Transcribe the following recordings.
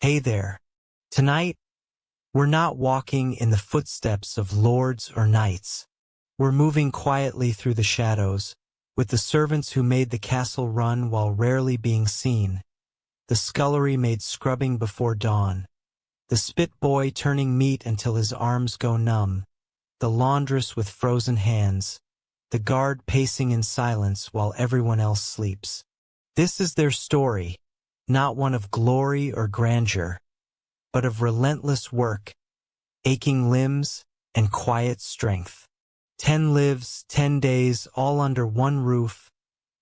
Hey there. Tonight, we're not walking in the footsteps of lords or knights. We're moving quietly through the shadows, with the servants who made the castle run while rarely being seen, the scullery maid scrubbing before dawn, the spit boy turning meat until his arms go numb, the laundress with frozen hands, the guard pacing in silence while everyone else sleeps. This is their story, not one of glory or grandeur, but of relentless work, aching limbs, and quiet strength. 10 lives, 10 days, all under one roof,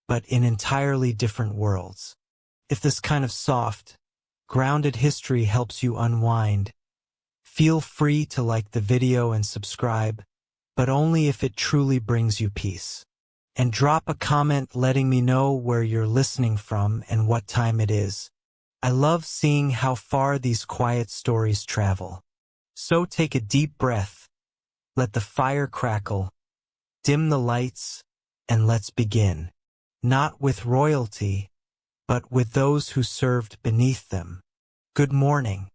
but in entirely different worlds. If this kind of soft, grounded history helps you unwind, feel free to like the video and subscribe, but only if it truly brings you peace. And drop a comment letting me know where you're listening from and what time it is. I love seeing how far these quiet stories travel. So take a deep breath, let the fire crackle, dim the lights, and let's begin. Not with royalty, but with those who served beneath them. Good morning.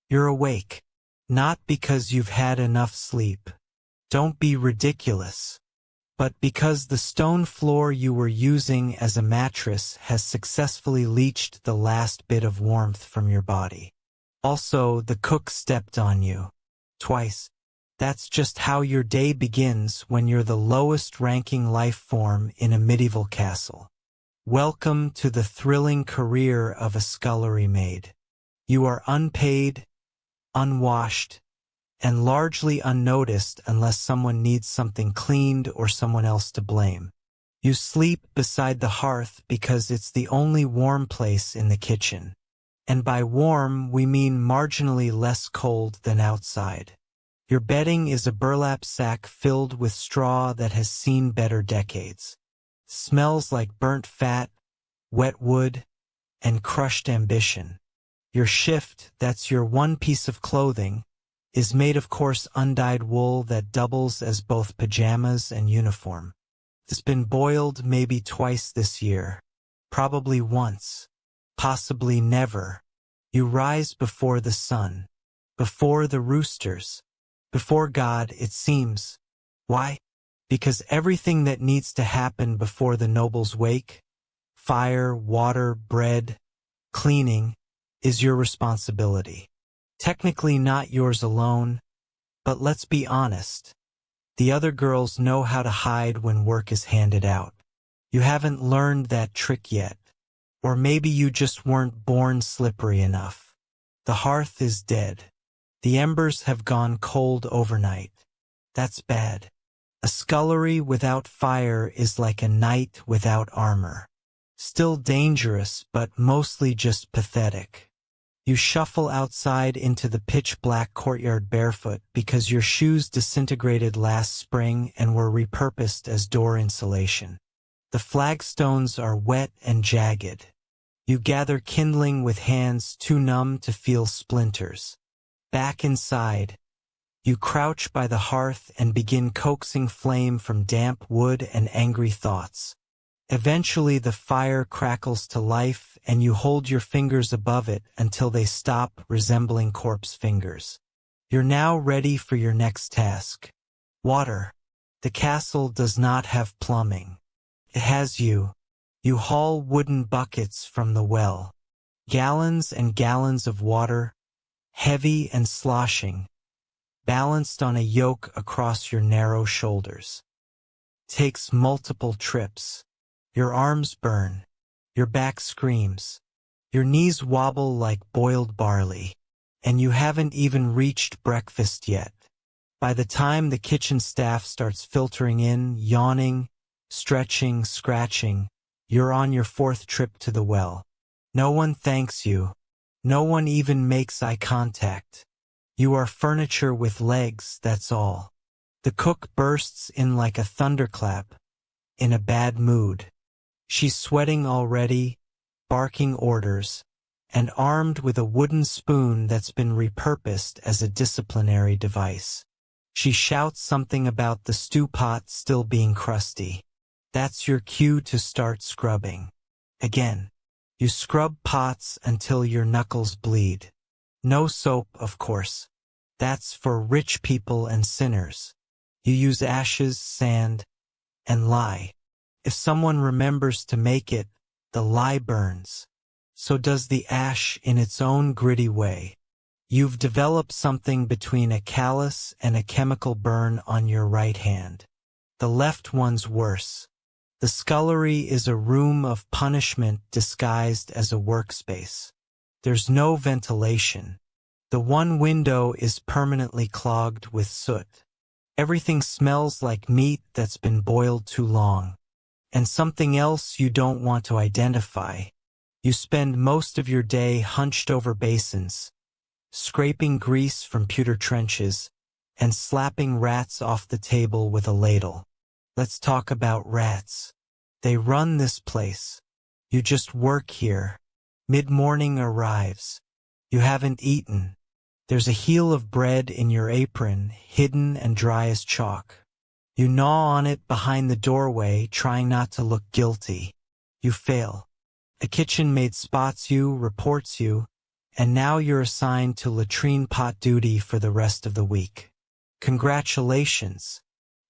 You're awake. Not because you've had enough sleep. Don't be ridiculous. But because the stone floor you were using as a mattress has successfully leached the last bit of warmth from your body. Also, the cook stepped on you. Twice. That's just how your day begins when you're the lowest-ranking life form in a medieval castle. Welcome to the thrilling career of a scullery maid. You are unpaid, unwashed, and largely unnoticed unless someone needs something cleaned or someone else to blame. You sleep beside the hearth because it's the only warm place in the kitchen. And by warm, we mean marginally less cold than outside. Your bedding is a burlap sack filled with straw that has seen better decades. Smells like burnt fat, wet wood, and crushed ambition. Your shift, that's your one piece of clothing, is made of coarse undyed wool that doubles as both pajamas and uniform. It's been boiled maybe twice this year, probably once, possibly never. You rise before the sun, before the roosters, before God, it seems. Why? Because everything that needs to happen before the nobles wake, fire, water, bread, cleaning, is your responsibility. Technically not yours alone, but let's be honest. The other girls know how to hide when work is handed out. You haven't learned that trick yet. Or maybe you just weren't born slippery enough. The hearth is dead. The embers have gone cold overnight. That's bad. A scullery without fire is like a knight without armor. Still dangerous, but mostly just pathetic. You shuffle outside into the pitch-black courtyard barefoot because your shoes disintegrated last spring and were repurposed as door insulation. The flagstones are wet and jagged. You gather kindling with hands too numb to feel splinters. Back inside, you crouch by the hearth and begin coaxing flame from damp wood and angry thoughts. Eventually the fire crackles to life and you hold your fingers above it until they stop resembling corpse fingers. You're now ready for your next task. Water. The castle does not have plumbing. It has you. You haul wooden buckets from the well. Gallons and gallons of water, heavy and sloshing, balanced on a yoke across your narrow shoulders. Takes multiple trips. Your arms burn. Your back screams. Your knees wobble like boiled barley. And you haven't even reached breakfast yet. By the time the kitchen staff starts filtering in, yawning, stretching, scratching, you're on your 4th trip to the well. No one thanks you. No one even makes eye contact. You are furniture with legs, that's all. The cook bursts in like a thunderclap, in a bad mood. She's sweating already, barking orders, and armed with a wooden spoon that's been repurposed as a disciplinary device. She shouts something about the stew pot still being crusty. That's your cue to start scrubbing. Again, you scrub pots until your knuckles bleed. No soap, of course. That's for rich people and sinners. You use ashes, sand, and lye. If someone remembers to make it, the lye burns. So does the ash in its own gritty way. You've developed something between a callus and a chemical burn on your right hand. The left one's worse. The scullery is a room of punishment disguised as a workspace. There's no ventilation. The one window is permanently clogged with soot. Everything smells like meat that's been boiled too long. And something else you don't want to identify. You spend most of your day hunched over basins, scraping grease from pewter trenches, and slapping rats off the table with a ladle. Let's talk about rats. They run this place. You just work here. Mid-morning arrives. You haven't eaten. There's a heel of bread in your apron, hidden and dry as chalk. You gnaw on it behind the doorway, trying not to look guilty. You fail. A kitchen maid spots you, reports you, and now you're assigned to latrine pot duty for the rest of the week. Congratulations.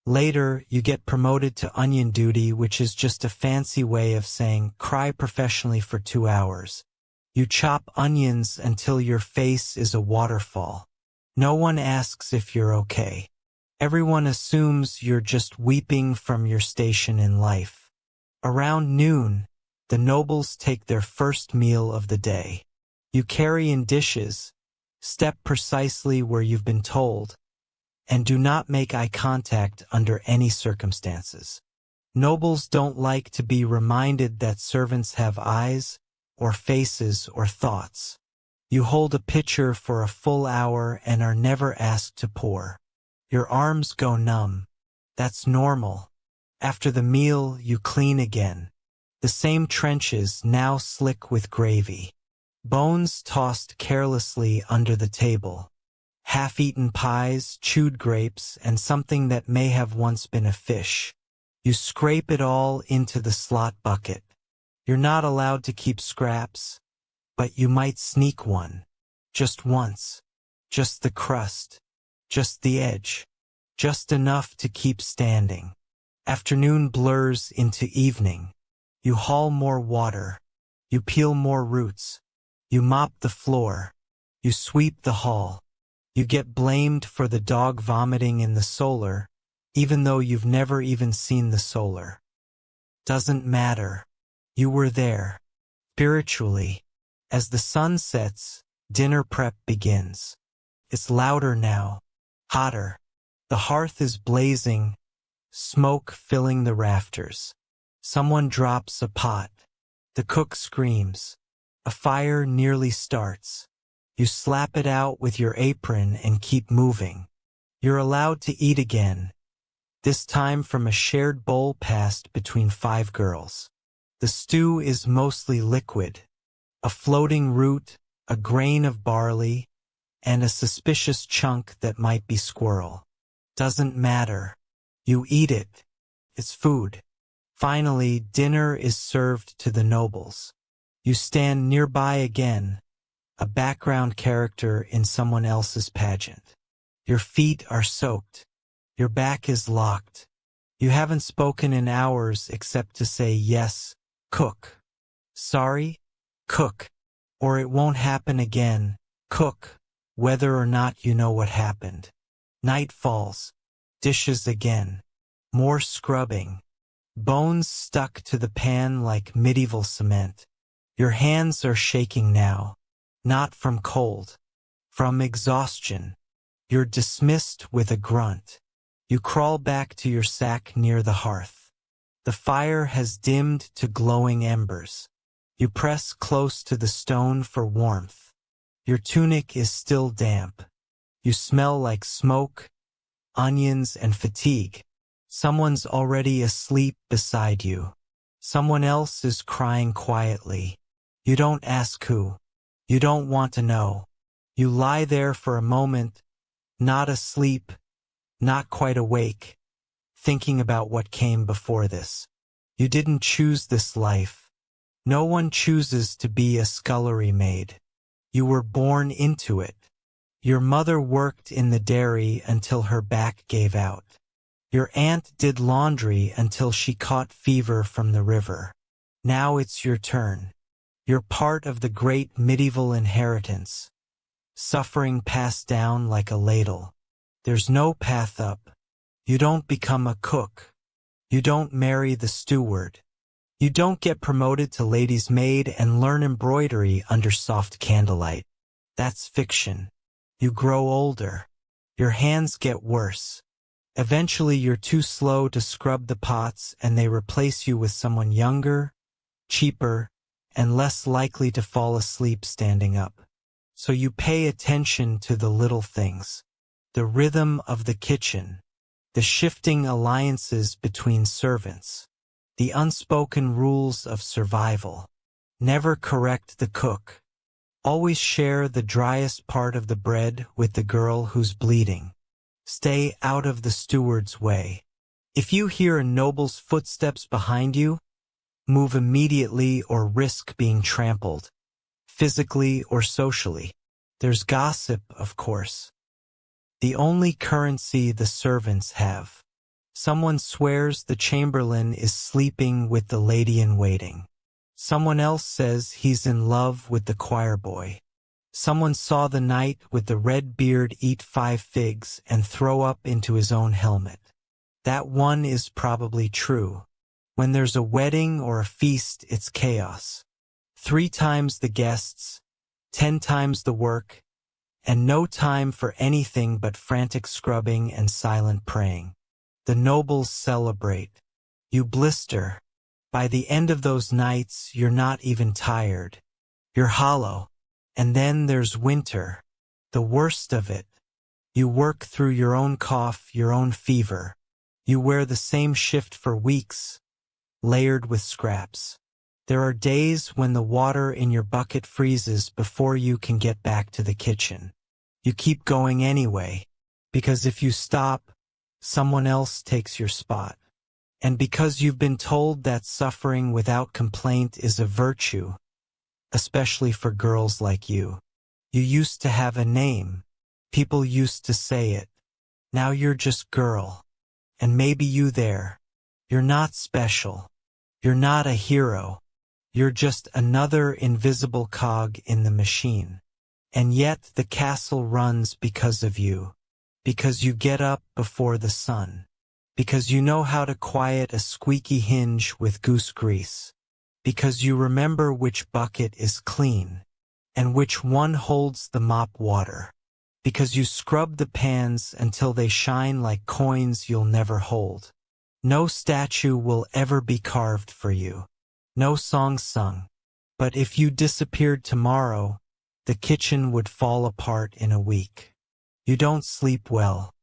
Later, you get promoted to onion duty, which is just a fancy way of saying cry professionally for 2 hours. You chop onions until your face is a waterfall. No one asks if you're okay. Everyone assumes you're just weeping from your station in life. Around noon, the nobles take their first meal of the day. You carry in dishes, step precisely where you've been told, and do not make eye contact under any circumstances. Nobles don't like to be reminded that servants have eyes, or faces, or thoughts. You hold a pitcher for a full hour and are never asked to pour. Your arms go numb. That's normal. After the meal, you clean again. The same trenches, now slick with gravy. Bones tossed carelessly under the table. Half-eaten pies, chewed grapes, and something that may have once been a fish. You scrape it all into the slot bucket. You're not allowed to keep scraps, but you might sneak one. Just once. Just the crust. Just the edge. Just enough to keep standing. Afternoon blurs into evening. You haul more water. You peel more roots. You mop the floor. You sweep the hall. You get blamed for the dog vomiting in the solar, even though you've never even seen the solar. Doesn't matter. You were there. Spiritually. As the sun sets, dinner prep begins. It's louder now. Hotter. The hearth is blazing, smoke filling the rafters. Someone drops a pot. The cook screams. A fire nearly starts. You slap it out with your apron and keep moving. You're allowed to eat again, this time from a shared bowl passed between 5 girls. The stew is mostly liquid. A floating root, a grain of barley, and a suspicious chunk that might be squirrel. Doesn't matter. You eat it. It's food. Finally, dinner is served to the nobles. You stand nearby again, a background character in someone else's pageant. Your feet are soaked. Your back is locked. You haven't spoken in hours except to say yes, cook. Sorry, cook. Or it won't happen again, cook, whether or not you know what happened. Night falls. Dishes again. More scrubbing. Bones stuck to the pan like medieval cement. Your hands are shaking now. Not from cold. From exhaustion. You're dismissed with a grunt. You crawl back to your sack near the hearth. The fire has dimmed to glowing embers. You press close to the stone for warmth. Your tunic is still damp. You smell like smoke, onions, and fatigue. Someone's already asleep beside you. Someone else is crying quietly. You don't ask who. You don't want to know. You lie there for a moment, not asleep, not quite awake, thinking about what came before this. You didn't choose this life. No one chooses to be a scullery maid. You were born into it. Your mother worked in the dairy until her back gave out. Your aunt did laundry until she caught fever from the river. Now it's your turn. You're part of the great medieval inheritance. Suffering passed down like a ladle. There's no path up. You don't become a cook. You don't marry the steward. You don't get promoted to lady's maid and learn embroidery under soft candlelight. That's fiction. You grow older. Your hands get worse. Eventually you're too slow to scrub the pots and they replace you with someone younger, cheaper, and less likely to fall asleep standing up. So you pay attention to the little things. The rhythm of the kitchen. The shifting alliances between servants. The unspoken rules of survival. Never correct the cook. Always share the driest part of the bread with the girl who's bleeding. Stay out of the steward's way. If you hear a noble's footsteps behind you, move immediately or risk being trampled, physically or socially. There's gossip, of course. The only currency the servants have. Someone swears the chamberlain is sleeping with the lady-in-waiting. Someone else says he's in love with the choir boy. Someone saw the knight with the red beard eat 5 figs and throw up into his own helmet. That one is probably true. When there's a wedding or a feast, it's chaos. 3 times the guests, 10 times the work, and no time for anything but frantic scrubbing and silent praying. The nobles celebrate. You blister. By the end of those nights, you're not even tired. You're hollow. And then there's winter. The worst of it. You work through your own cough, your own fever. You wear the same shift for weeks, layered with scraps. There are days when the water in your bucket freezes before you can get back to the kitchen. You keep going anyway, because if you stop, someone else takes your spot. And because you've been told that suffering without complaint is a virtue, especially for girls like you. You used to have a name. People used to say it. Now you're just girl. And maybe you there. You're not special. You're not a hero. You're just another invisible cog in the machine. And yet the castle runs because of you. Because you get up before the sun. Because you know how to quiet a squeaky hinge with goose grease. Because you remember which bucket is clean, and which one holds the mop water. Because you scrub the pans until they shine like coins you'll never hold. No statue will ever be carved for you. No song sung. But if you disappeared tomorrow, the kitchen would fall apart in a week. You don't sleep well.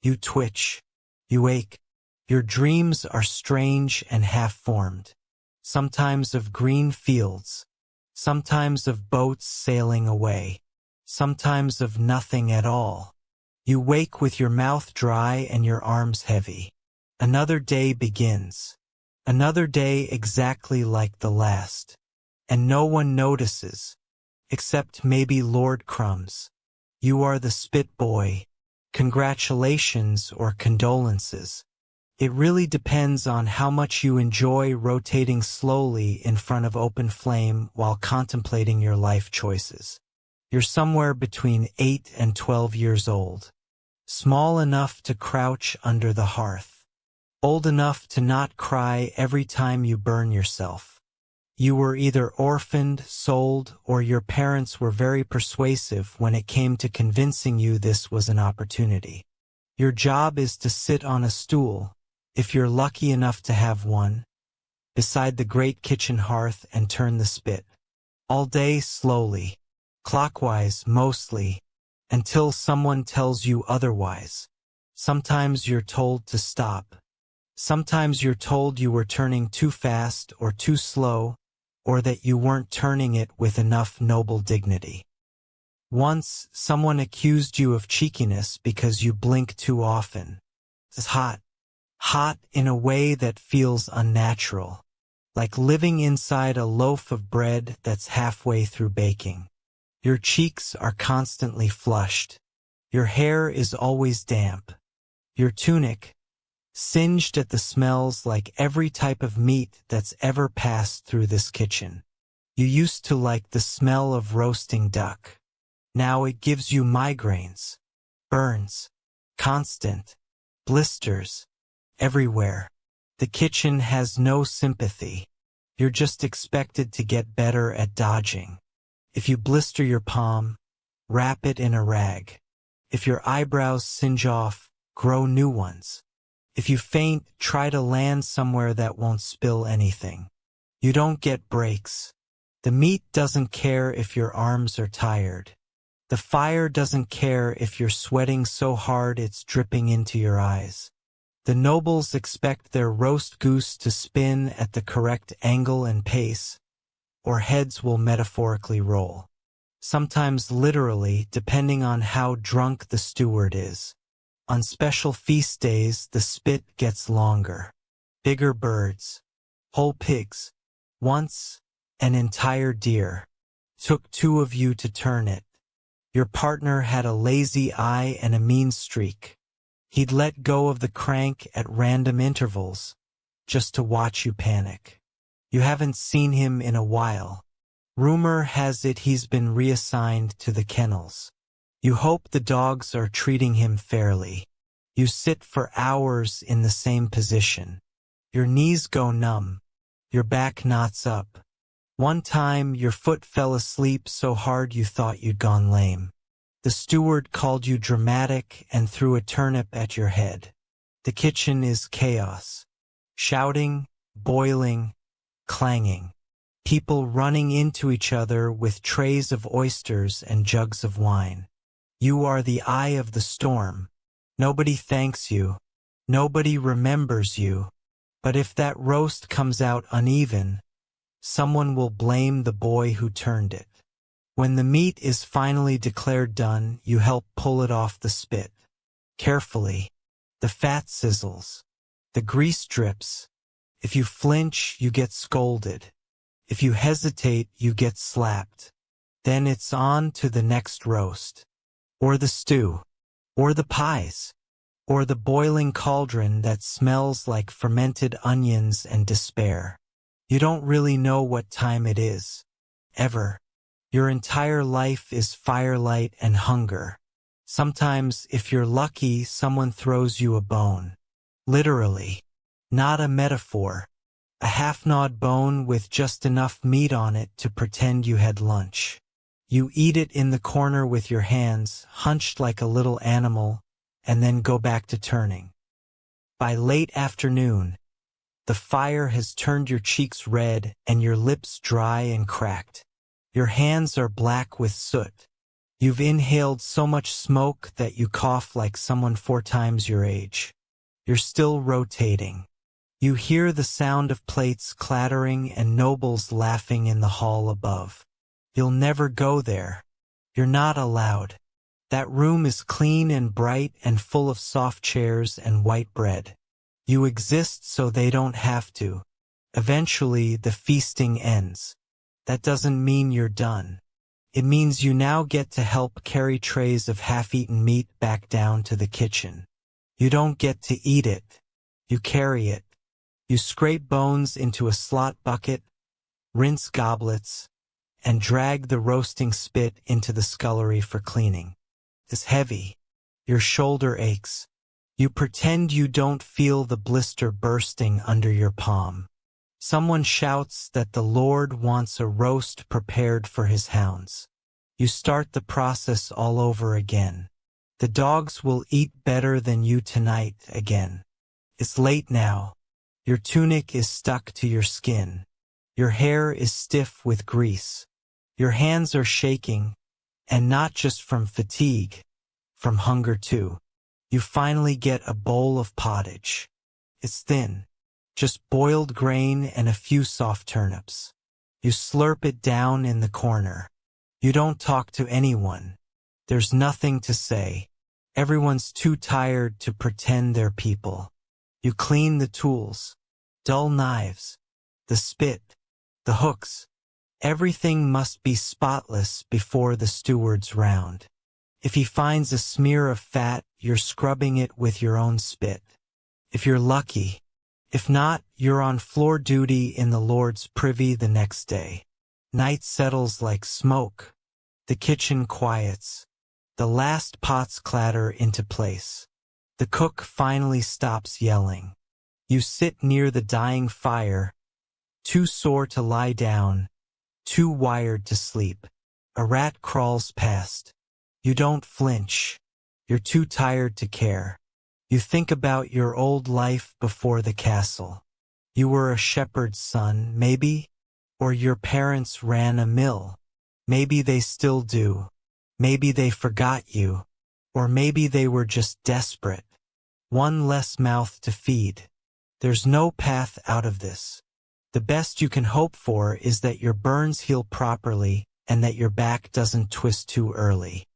You twitch. You ache. Your dreams are strange and half-formed. Sometimes of green fields, sometimes of boats sailing away, sometimes of nothing at all. You wake with your mouth dry and your arms heavy. Another day begins. Another day exactly like the last. And no one notices, except maybe Lord Crumbs. You are the spit boy. Congratulations or condolences. It really depends on how much you enjoy rotating slowly in front of open flame while contemplating your life choices. You're somewhere between 8 and 12 years old. Small enough to crouch under the hearth. Old enough to not cry every time you burn yourself. You were either orphaned, sold, or your parents were very persuasive when it came to convincing you this was an opportunity. Your job is to sit on a stool, if you're lucky enough to have one, beside the great kitchen hearth and turn the spit. All day slowly, clockwise mostly, until someone tells you otherwise. Sometimes you're told to stop. Sometimes you're told you were turning too fast or too slow, or that you weren't turning it with enough noble dignity. Once, someone accused you of cheekiness because you blink too often. It's hot. Hot in a way that feels unnatural, like living inside a loaf of bread that's halfway through baking. Your cheeks are constantly flushed. Your hair is always damp. Your tunic, singed at the smells like every type of meat that's ever passed through this kitchen. You used to like the smell of roasting duck. Now it gives you migraines, burns, constant, blisters, everywhere. The kitchen has no sympathy. You're just expected to get better at dodging. If you blister your palm, wrap it in a rag. If your eyebrows singe off, grow new ones. If you faint, try to land somewhere that won't spill anything. You don't get breaks. The meat doesn't care if your arms are tired. The fire doesn't care if you're sweating so hard it's dripping into your eyes. The nobles expect their roast goose to spin at the correct angle and pace, or heads will metaphorically roll. Sometimes literally, depending on how drunk the steward is. On special feast days, the spit gets longer. Bigger birds, whole pigs. Once, an entire deer. Took 2 of you to turn it. Your partner had a lazy eye and a mean streak. He'd let go of the crank at random intervals, just to watch you panic. You haven't seen him in a while. Rumor has it he's been reassigned to the kennels. You hope the dogs are treating him fairly. You sit for hours in the same position. Your knees go numb. Your back knots up. One time, your foot fell asleep so hard you thought you'd gone lame. The steward called you dramatic and threw a turnip at your head. The kitchen is chaos. Shouting, boiling, clanging. People running into each other with trays of oysters and jugs of wine. You are the eye of the storm. Nobody thanks you. Nobody remembers you. But if that roast comes out uneven, someone will blame the boy who turned it. When the meat is finally declared done, you help pull it off the spit. Carefully. The fat sizzles. The grease drips. If you flinch, you get scolded. If you hesitate, you get slapped. Then it's on to the next roast. Or the stew. Or the pies. Or the boiling cauldron that smells like fermented onions and despair. You don't really know what time it is. Ever. Your entire life is firelight and hunger. Sometimes, if you're lucky, someone throws you a bone. Literally. Not a metaphor. A half-gnawed bone with just enough meat on it to pretend you had lunch. You eat it in the corner with your hands, hunched like a little animal, and then go back to turning. By late afternoon, the fire has turned your cheeks red and your lips dry and cracked. Your hands are black with soot. You've inhaled so much smoke that you cough like someone 4 times your age. You're still rotating. You hear the sound of plates clattering and nobles laughing in the hall above. You'll never go there. You're not allowed. That room is clean and bright and full of soft chairs and white bread. You exist so they don't have to. Eventually, the feasting ends. That doesn't mean you're done. It means you now get to help carry trays of half-eaten meat back down to the kitchen. You don't get to eat it. You carry it. You scrape bones into a slot bucket, rinse goblets, and drag the roasting spit into the scullery for cleaning. It's heavy. Your shoulder aches. You pretend you don't feel the blister bursting under your palm. Someone shouts that the Lord wants a roast prepared for his hounds. You start the process all over again. The dogs will eat better than you tonight again. It's late now. Your tunic is stuck to your skin. Your hair is stiff with grease. Your hands are shaking, and not just from fatigue, from hunger too. You finally get a bowl of pottage. It's thin. Just boiled grain and a few soft turnips. You slurp it down in the corner. You don't talk to anyone. There's nothing to say. Everyone's too tired to pretend they're people. You clean the tools. Dull knives. The spit. The hooks. Everything must be spotless before the steward's round. If he finds a smear of fat, you're scrubbing it with your own spit. If you're lucky. If not, you're on floor duty in the Lord's privy the next day. Night settles like smoke. The kitchen quiets. The last pots clatter into place. The cook finally stops yelling. You sit near the dying fire, too sore to lie down, too wired to sleep. A rat crawls past. You don't flinch. You're too tired to care. You think about your old life before the castle. You were a shepherd's son, maybe? Or your parents ran a mill. Maybe they still do. Maybe they forgot you. Or maybe they were just desperate. One less mouth to feed. There's no path out of this. The best you can hope for is that your burns heal properly and that your back doesn't twist too early.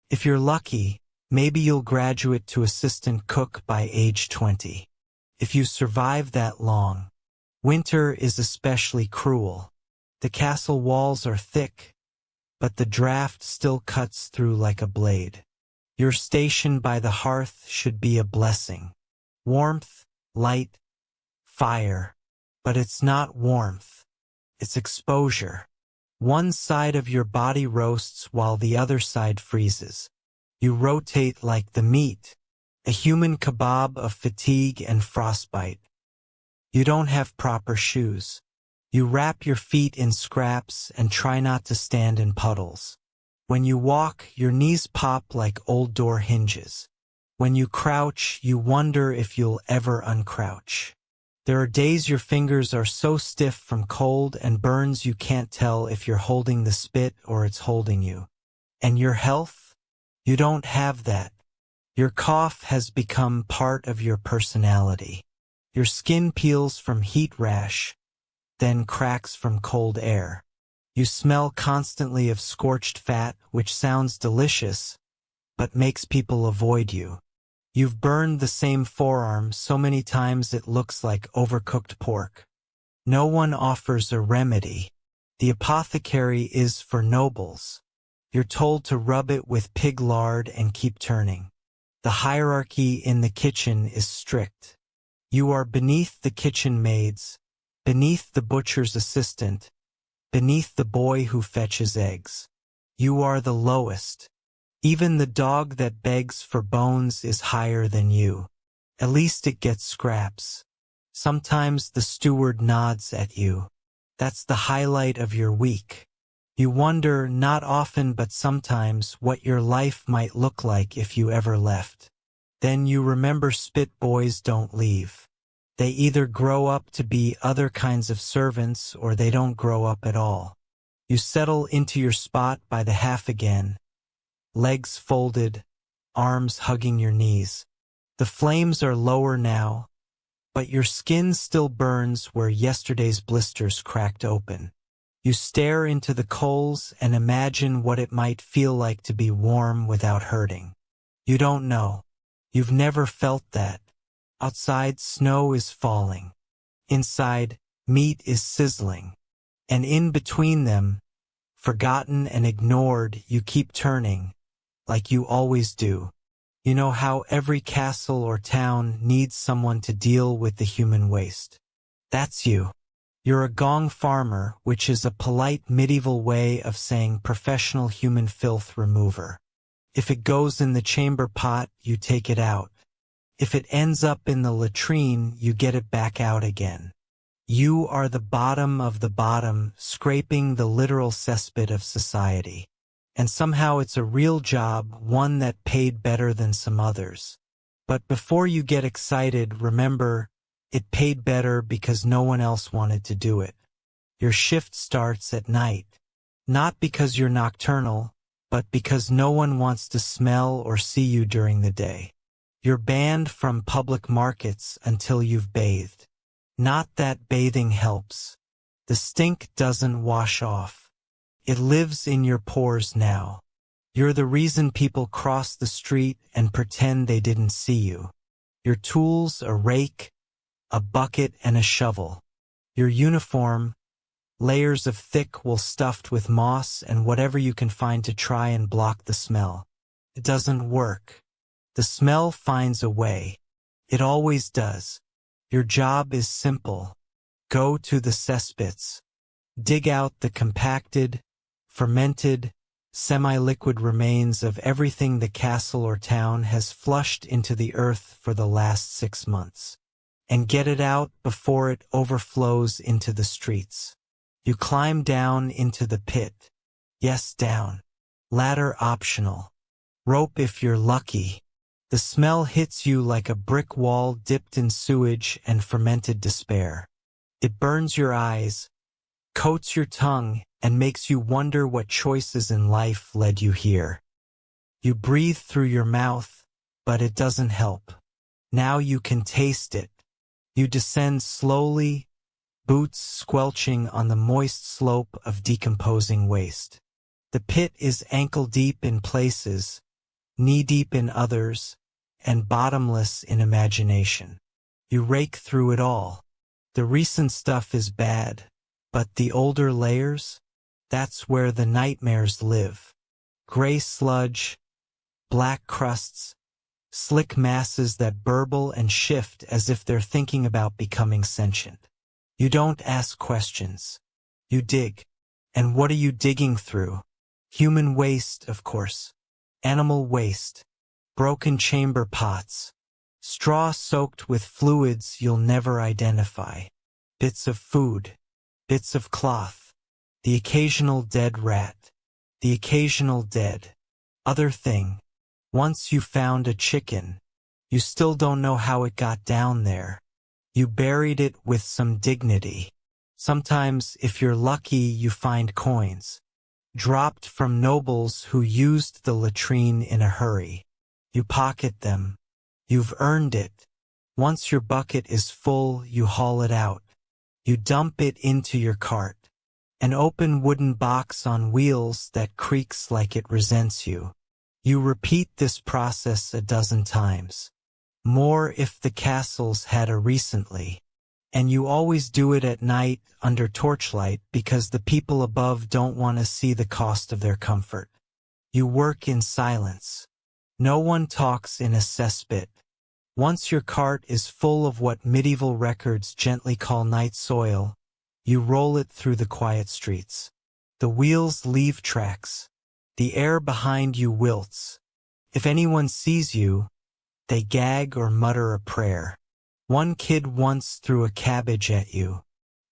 If you're lucky, maybe you'll graduate to assistant cook by age 20. If you survive that long. Winter is especially cruel. The castle walls are thick, but the draft still cuts through like a blade. Your station by the hearth should be a blessing. Warmth, light, fire. But it's not warmth. It's exposure. One side of your body roasts while the other side freezes. You rotate like the meat, a human kebab of fatigue and frostbite. You don't have proper shoes. You wrap your feet in scraps and try not to stand in puddles. When you walk, your knees pop like old door hinges. When you crouch, you wonder if you'll ever uncrouch. There are days your fingers are so stiff from cold and burns you can't tell if you're holding the spit or it's holding you. And your health? You don't have that. Your cough has become part of your personality. Your skin peels from heat rash, then cracks from cold air. You smell constantly of scorched fat, which sounds delicious, but makes people avoid you. You've burned the same forearm so many times it looks like overcooked pork. No one offers a remedy. The apothecary is for nobles. You're told to rub it with pig lard and keep turning. The hierarchy in the kitchen is strict. You are beneath the kitchen maids, beneath the butcher's assistant, beneath the boy who fetches eggs. You are the lowest. Even the dog that begs for bones is higher than you. At least it gets scraps. Sometimes the steward nods at you. That's the highlight of your week. You wonder, not often but sometimes, what your life might look like if you ever left. Then you remember spit boys don't leave. They either grow up to be other kinds of servants or they don't grow up at all. You settle into your spot by the half again. Legs folded, arms hugging your knees. The flames are lower now, but your skin still burns where yesterday's blisters cracked open. You stare into the coals and imagine what it might feel like to be warm without hurting. You don't know. You've never felt that. Outside, snow is falling. Inside, meat is sizzling. And in between them, forgotten and ignored, you keep turning, like you always do. You know how every castle or town needs someone to deal with the human waste. That's you. You're a gong farmer, which is a polite medieval way of saying professional human filth remover. If it goes in the chamber pot, you take it out. If it ends up in the latrine, you get it back out again. You are the bottom of the bottom, scraping the literal cesspit of society. And somehow it's a real job, one that paid better than some others. But before you get excited, remember, it paid better because no one else wanted to do it. Your shift starts at night. Not because you're nocturnal, but because no one wants to smell or see you during the day. You're banned from public markets until you've bathed. Not that bathing helps. The stink doesn't wash off. It lives in your pores now. You're the reason people cross the street and pretend they didn't see you. Your tools, a rake, a bucket, and a shovel. Your uniform, layers of thick wool stuffed with moss and whatever you can find to try and block the smell. It doesn't work. The smell finds a way. It always does. Your job is simple. Go to the cesspits. Dig out the compacted, fermented, semi-liquid remains of everything the castle or town has flushed into the earth for the last 6 months. And get it out before it overflows into the streets. You climb down into the pit. Yes, down. Ladder optional. Rope if you're lucky. The smell hits you like a brick wall dipped in sewage and fermented despair. It burns your eyes, coats your tongue, and makes you wonder what choices in life led you here. You breathe through your mouth, but it doesn't help. Now you can taste it. You descend slowly, boots squelching on the moist slope of decomposing waste. The pit is ankle-deep in places, knee-deep in others, and bottomless in imagination. You rake through it all. The recent stuff is bad, but the older layers? That's where the nightmares live. Gray sludge, black crusts, slick masses that burble and shift as if they're thinking about becoming sentient. You don't ask questions. You dig. And what are you digging through? Human waste, of course. Animal waste. Broken chamber pots. Straw soaked with fluids you'll never identify. Bits of food. Bits of cloth. The occasional dead rat. The occasional dead. Other thing. Once you found a chicken. You still don't know how it got down there. You buried it with some dignity. Sometimes, if you're lucky, you find coins. Dropped from nobles who used the latrine in a hurry. You pocket them. You've earned it. Once your bucket is full, you haul it out. You dump it into your cart. An open wooden box on wheels that creaks like it resents you. You repeat this process a dozen times. More if the castles had a recently. And you always do it at night under torchlight because the people above don't want to see the cost of their comfort. You work in silence. No one talks in a cesspit. Once your cart is full of what medieval records gently call night soil, you roll it through the quiet streets. The wheels leave tracks. The air behind you wilts. If anyone sees you, they gag or mutter a prayer. One kid once threw a cabbage at you.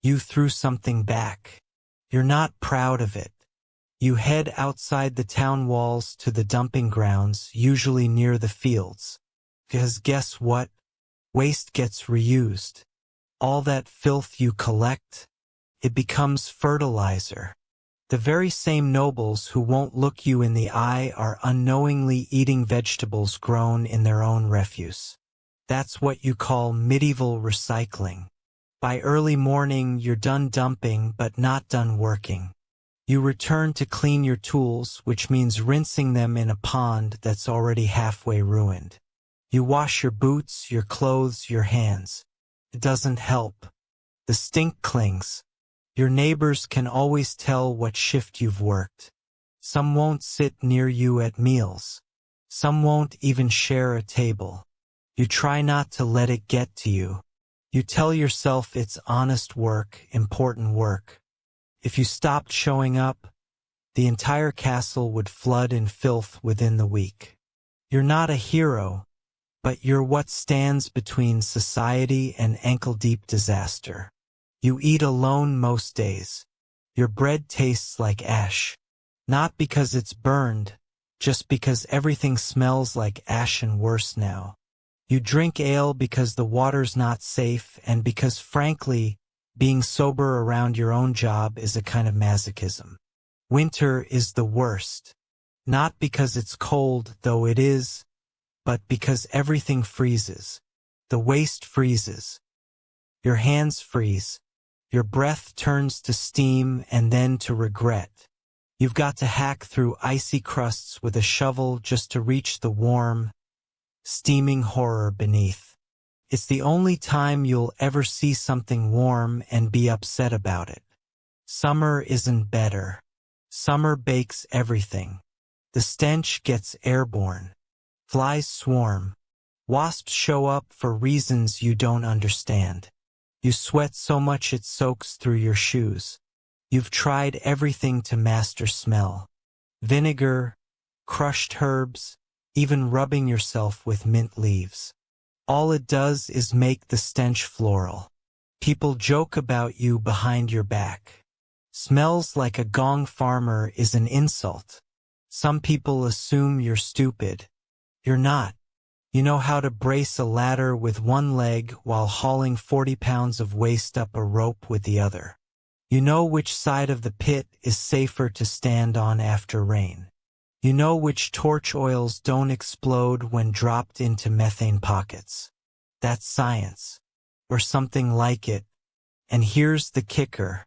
You threw something back. You're not proud of it. You head outside the town walls to the dumping grounds, usually near the fields. Because guess what? Waste gets reused. All that filth you collect, it becomes fertilizer. The very same nobles who won't look you in the eye are unknowingly eating vegetables grown in their own refuse. That's what you call medieval recycling. By early morning, you're done dumping but not done working. You return to clean your tools, which means rinsing them in a pond that's already halfway ruined. You wash your boots, your clothes, your hands. It doesn't help. The stink clings. Your neighbors can always tell what shift you've worked. Some won't sit near you at meals. Some won't even share a table. You try not to let it get to you. You tell yourself it's honest work, important work. If you stopped showing up, the entire castle would flood in filth within the week. You're not a hero, but you're what stands between society and ankle-deep disaster. You eat alone most days. Your bread tastes like ash. Not because it's burned, just because everything smells like ash and worse now. You drink ale because the water's not safe and because, frankly, being sober around your own job is a kind of masochism. Winter is the worst. Not because it's cold, though it is, but because everything freezes. The waste freezes. Your hands freeze. Your breath turns to steam and then to regret. You've got to hack through icy crusts with a shovel just to reach the warm, steaming horror beneath. It's the only time you'll ever see something warm and be upset about it. Summer isn't better. Summer bakes everything. The stench gets airborne. Flies swarm. Wasps show up for reasons you don't understand. You sweat so much it soaks through your shoes. You've tried everything to master smell. Vinegar, crushed herbs, even rubbing yourself with mint leaves. All it does is make the stench floral. People joke about you behind your back. Smells like a gong farmer is an insult. Some people assume you're stupid. You're not. You know how to brace a ladder with one leg while hauling 40 pounds of waste up a rope with the other. You know which side of the pit is safer to stand on after rain. You know which torch oils don't explode when dropped into methane pockets. That's science, or something like it. And here's the kicker.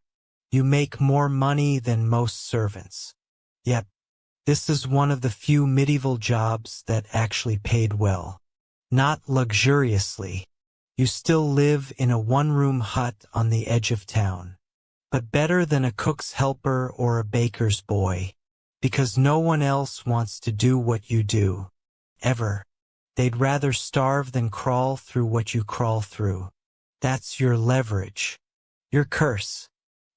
You make more money than most servants. Yep. This is one of the few medieval jobs that actually paid well. Not luxuriously. You still live in a one-room hut on the edge of town. But better than a cook's helper or a baker's boy. Because no one else wants to do what you do. Ever. They'd rather starve than crawl through what you crawl through. That's your leverage. Your curse.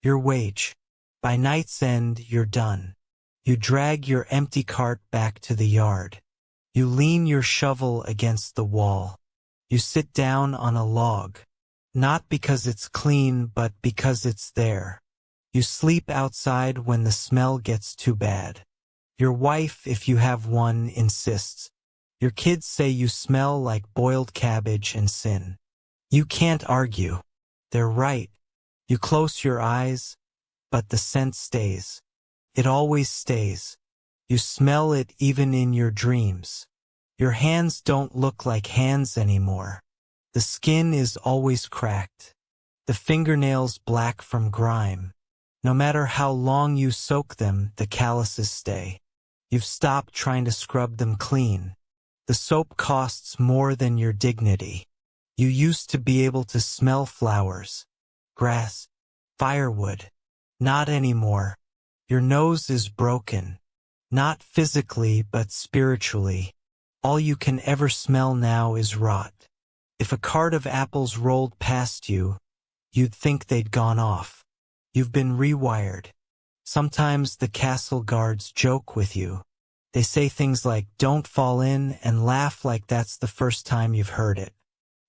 Your wage. By night's end, you're done. You drag your empty cart back to the yard. You lean your shovel against the wall. You sit down on a log. Not because it's clean, but because it's there. You sleep outside when the smell gets too bad. Your wife, if you have one, insists. Your kids say you smell like boiled cabbage and sin. You can't argue. They're right. You close your eyes, but the scent stays. It always stays. You smell it even in your dreams. Your hands don't look like hands anymore. The skin is always cracked. The fingernails black from grime. No matter how long you soak them, the calluses stay. You've stopped trying to scrub them clean. The soap costs more than your dignity. You used to be able to smell flowers, grass, firewood. Not anymore. Your nose is broken. Not physically, but spiritually. All you can ever smell now is rot. If a cart of apples rolled past you, you'd think they'd gone off. You've been rewired. Sometimes the castle guards joke with you. They say things like, "Don't fall in," and laugh like that's the first time you've heard it.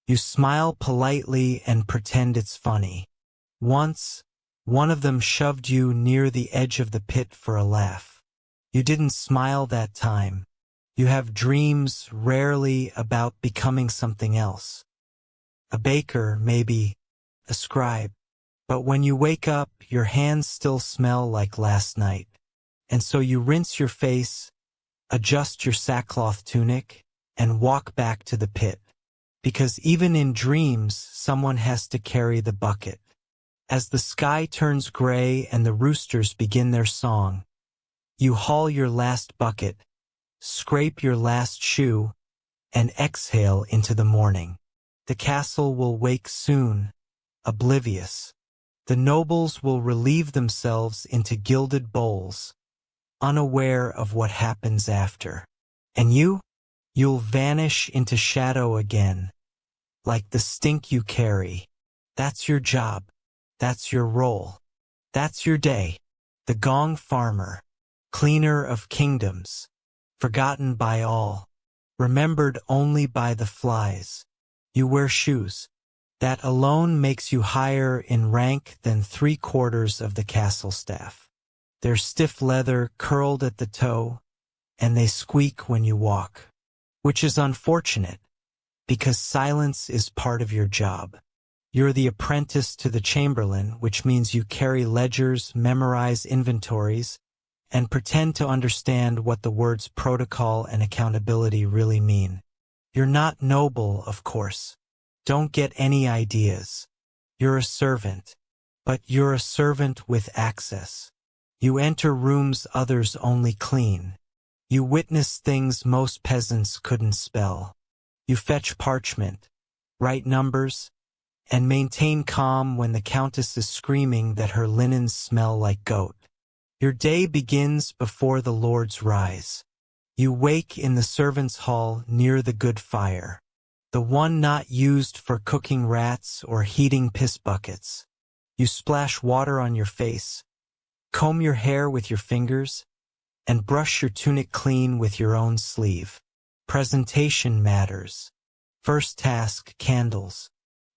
You smile politely and pretend it's funny. Once, one of them shoved you near the edge of the pit for a laugh. You didn't smile that time. You have dreams, rarely, about becoming something else. A baker, maybe, a scribe. But when you wake up, your hands still smell like last night. And so you rinse your face, adjust your sackcloth tunic, and walk back to the pit. Because even in dreams, someone has to carry the bucket. As the sky turns gray and the roosters begin their song, you haul your last bucket, scrape your last shoe, and exhale into the morning. The castle will wake soon, oblivious. The nobles will relieve themselves into gilded bowls, unaware of what happens after. And you'll vanish into shadow again, like the stink you carry. That's your job. That's your role. That's your day. The gong farmer, cleaner of kingdoms, forgotten by all, remembered only by the flies. You wear shoes. That alone makes you higher in rank than 3/4 of the castle staff. They're stiff leather, curled at the toe, and they squeak when you walk. Which is unfortunate, because silence is part of your job. You're the apprentice to the chamberlain, which means you carry ledgers, memorize inventories, and pretend to understand what the words protocol and accountability really mean. You're not noble, of course. Don't get any ideas. You're a servant, but you're a servant with access. You enter rooms others only clean. You witness things most peasants couldn't spell. You fetch parchment, write numbers, and maintain calm when the Countess is screaming that her linens smell like goat. Your day begins before the Lord's rise. You wake in the servants' hall near the good fire, the one not used for cooking rats or heating piss buckets. You splash water on your face, comb your hair with your fingers, and brush your tunic clean with your own sleeve. Presentation matters. First task, candles.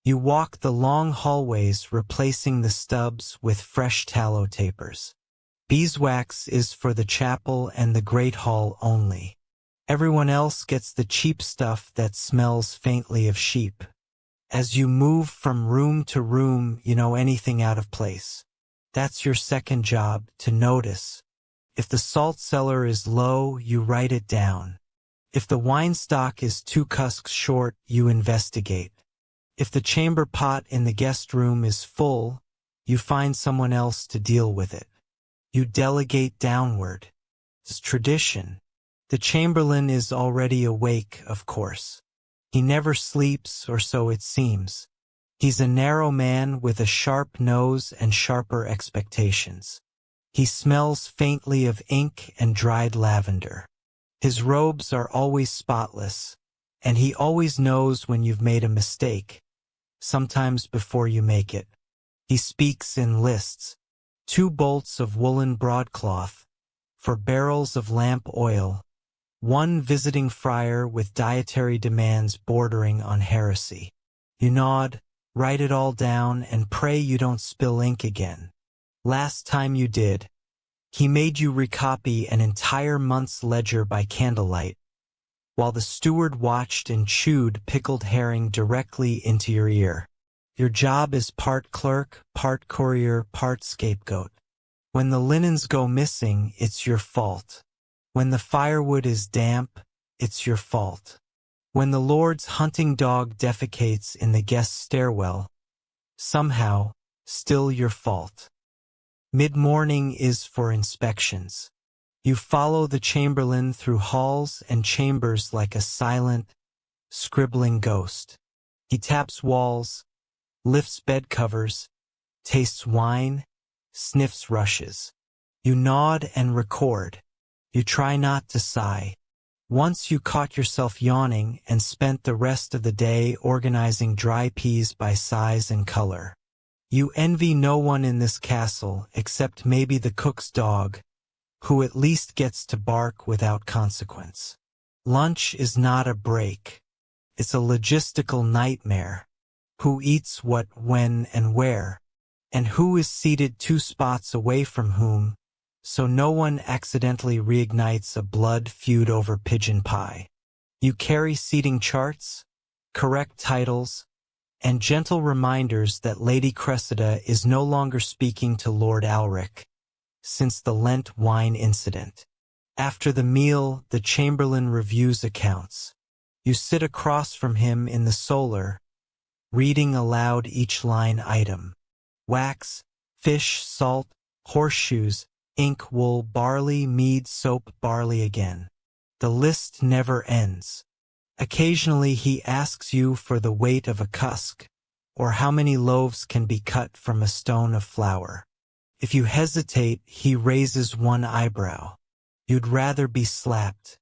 You walk the long hallways replacing the stubs with fresh tallow tapers. Beeswax is for the chapel and the great hall only. Everyone else gets the cheap stuff that smells faintly of sheep. As you move from room to room, you know anything out of place. That's your second job, to notice. If the salt cellar is low, you write it down. If the wine stock is 2 casks short, you investigate. If the chamber pot in the guest room is full, you find someone else to deal with it. You delegate downward. It's tradition. The chamberlain is already awake, of course. He never sleeps, or so it seems. He's a narrow man with a sharp nose and sharper expectations. He smells faintly of ink and dried lavender. His robes are always spotless, and he always knows when you've made a mistake, sometimes before you make it. He speaks in lists. 2 bolts of woolen broadcloth, for barrels of lamp oil, 1 visiting friar with dietary demands bordering on heresy. You nod, write it all down, and pray you don't spill ink again. Last time you did, he made you recopy an entire month's ledger by candlelight, while the steward watched and chewed pickled herring directly into your ear. Your job is part clerk, part courier, part scapegoat. When the linens go missing, it's your fault. When the firewood is damp, it's your fault. When the Lord's hunting dog defecates in the guest stairwell, somehow, still your fault. Mid-morning is for inspections. You follow the chamberlain through halls and chambers like a silent, scribbling ghost. He taps walls, lifts bed covers, tastes wine, sniffs rushes. You nod and record. You try not to sigh. Once you caught yourself yawning and spent the rest of the day organizing dry peas by size and color. You envy no one in this castle except maybe the cook's dog, who at least gets to bark without consequence. Lunch is not a break. It's a logistical nightmare. Who eats what, when, and where, and who is seated 2 spots away from whom, so no one accidentally reignites a blood feud over pigeon pie. You carry seating charts, correct titles, and gentle reminders that Lady Cressida is no longer speaking to Lord Alric, since the Lent wine incident. After the meal, the chamberlain reviews accounts. You sit across from him in the solar, reading aloud each line item. Wax, fish, salt, horseshoes, ink, wool, barley, mead, soap, barley again. The list never ends. Occasionally he asks you for the weight of a cusk, or how many loaves can be cut from a stone of flour. If you hesitate, he raises 1 eyebrow. You'd rather be slapped.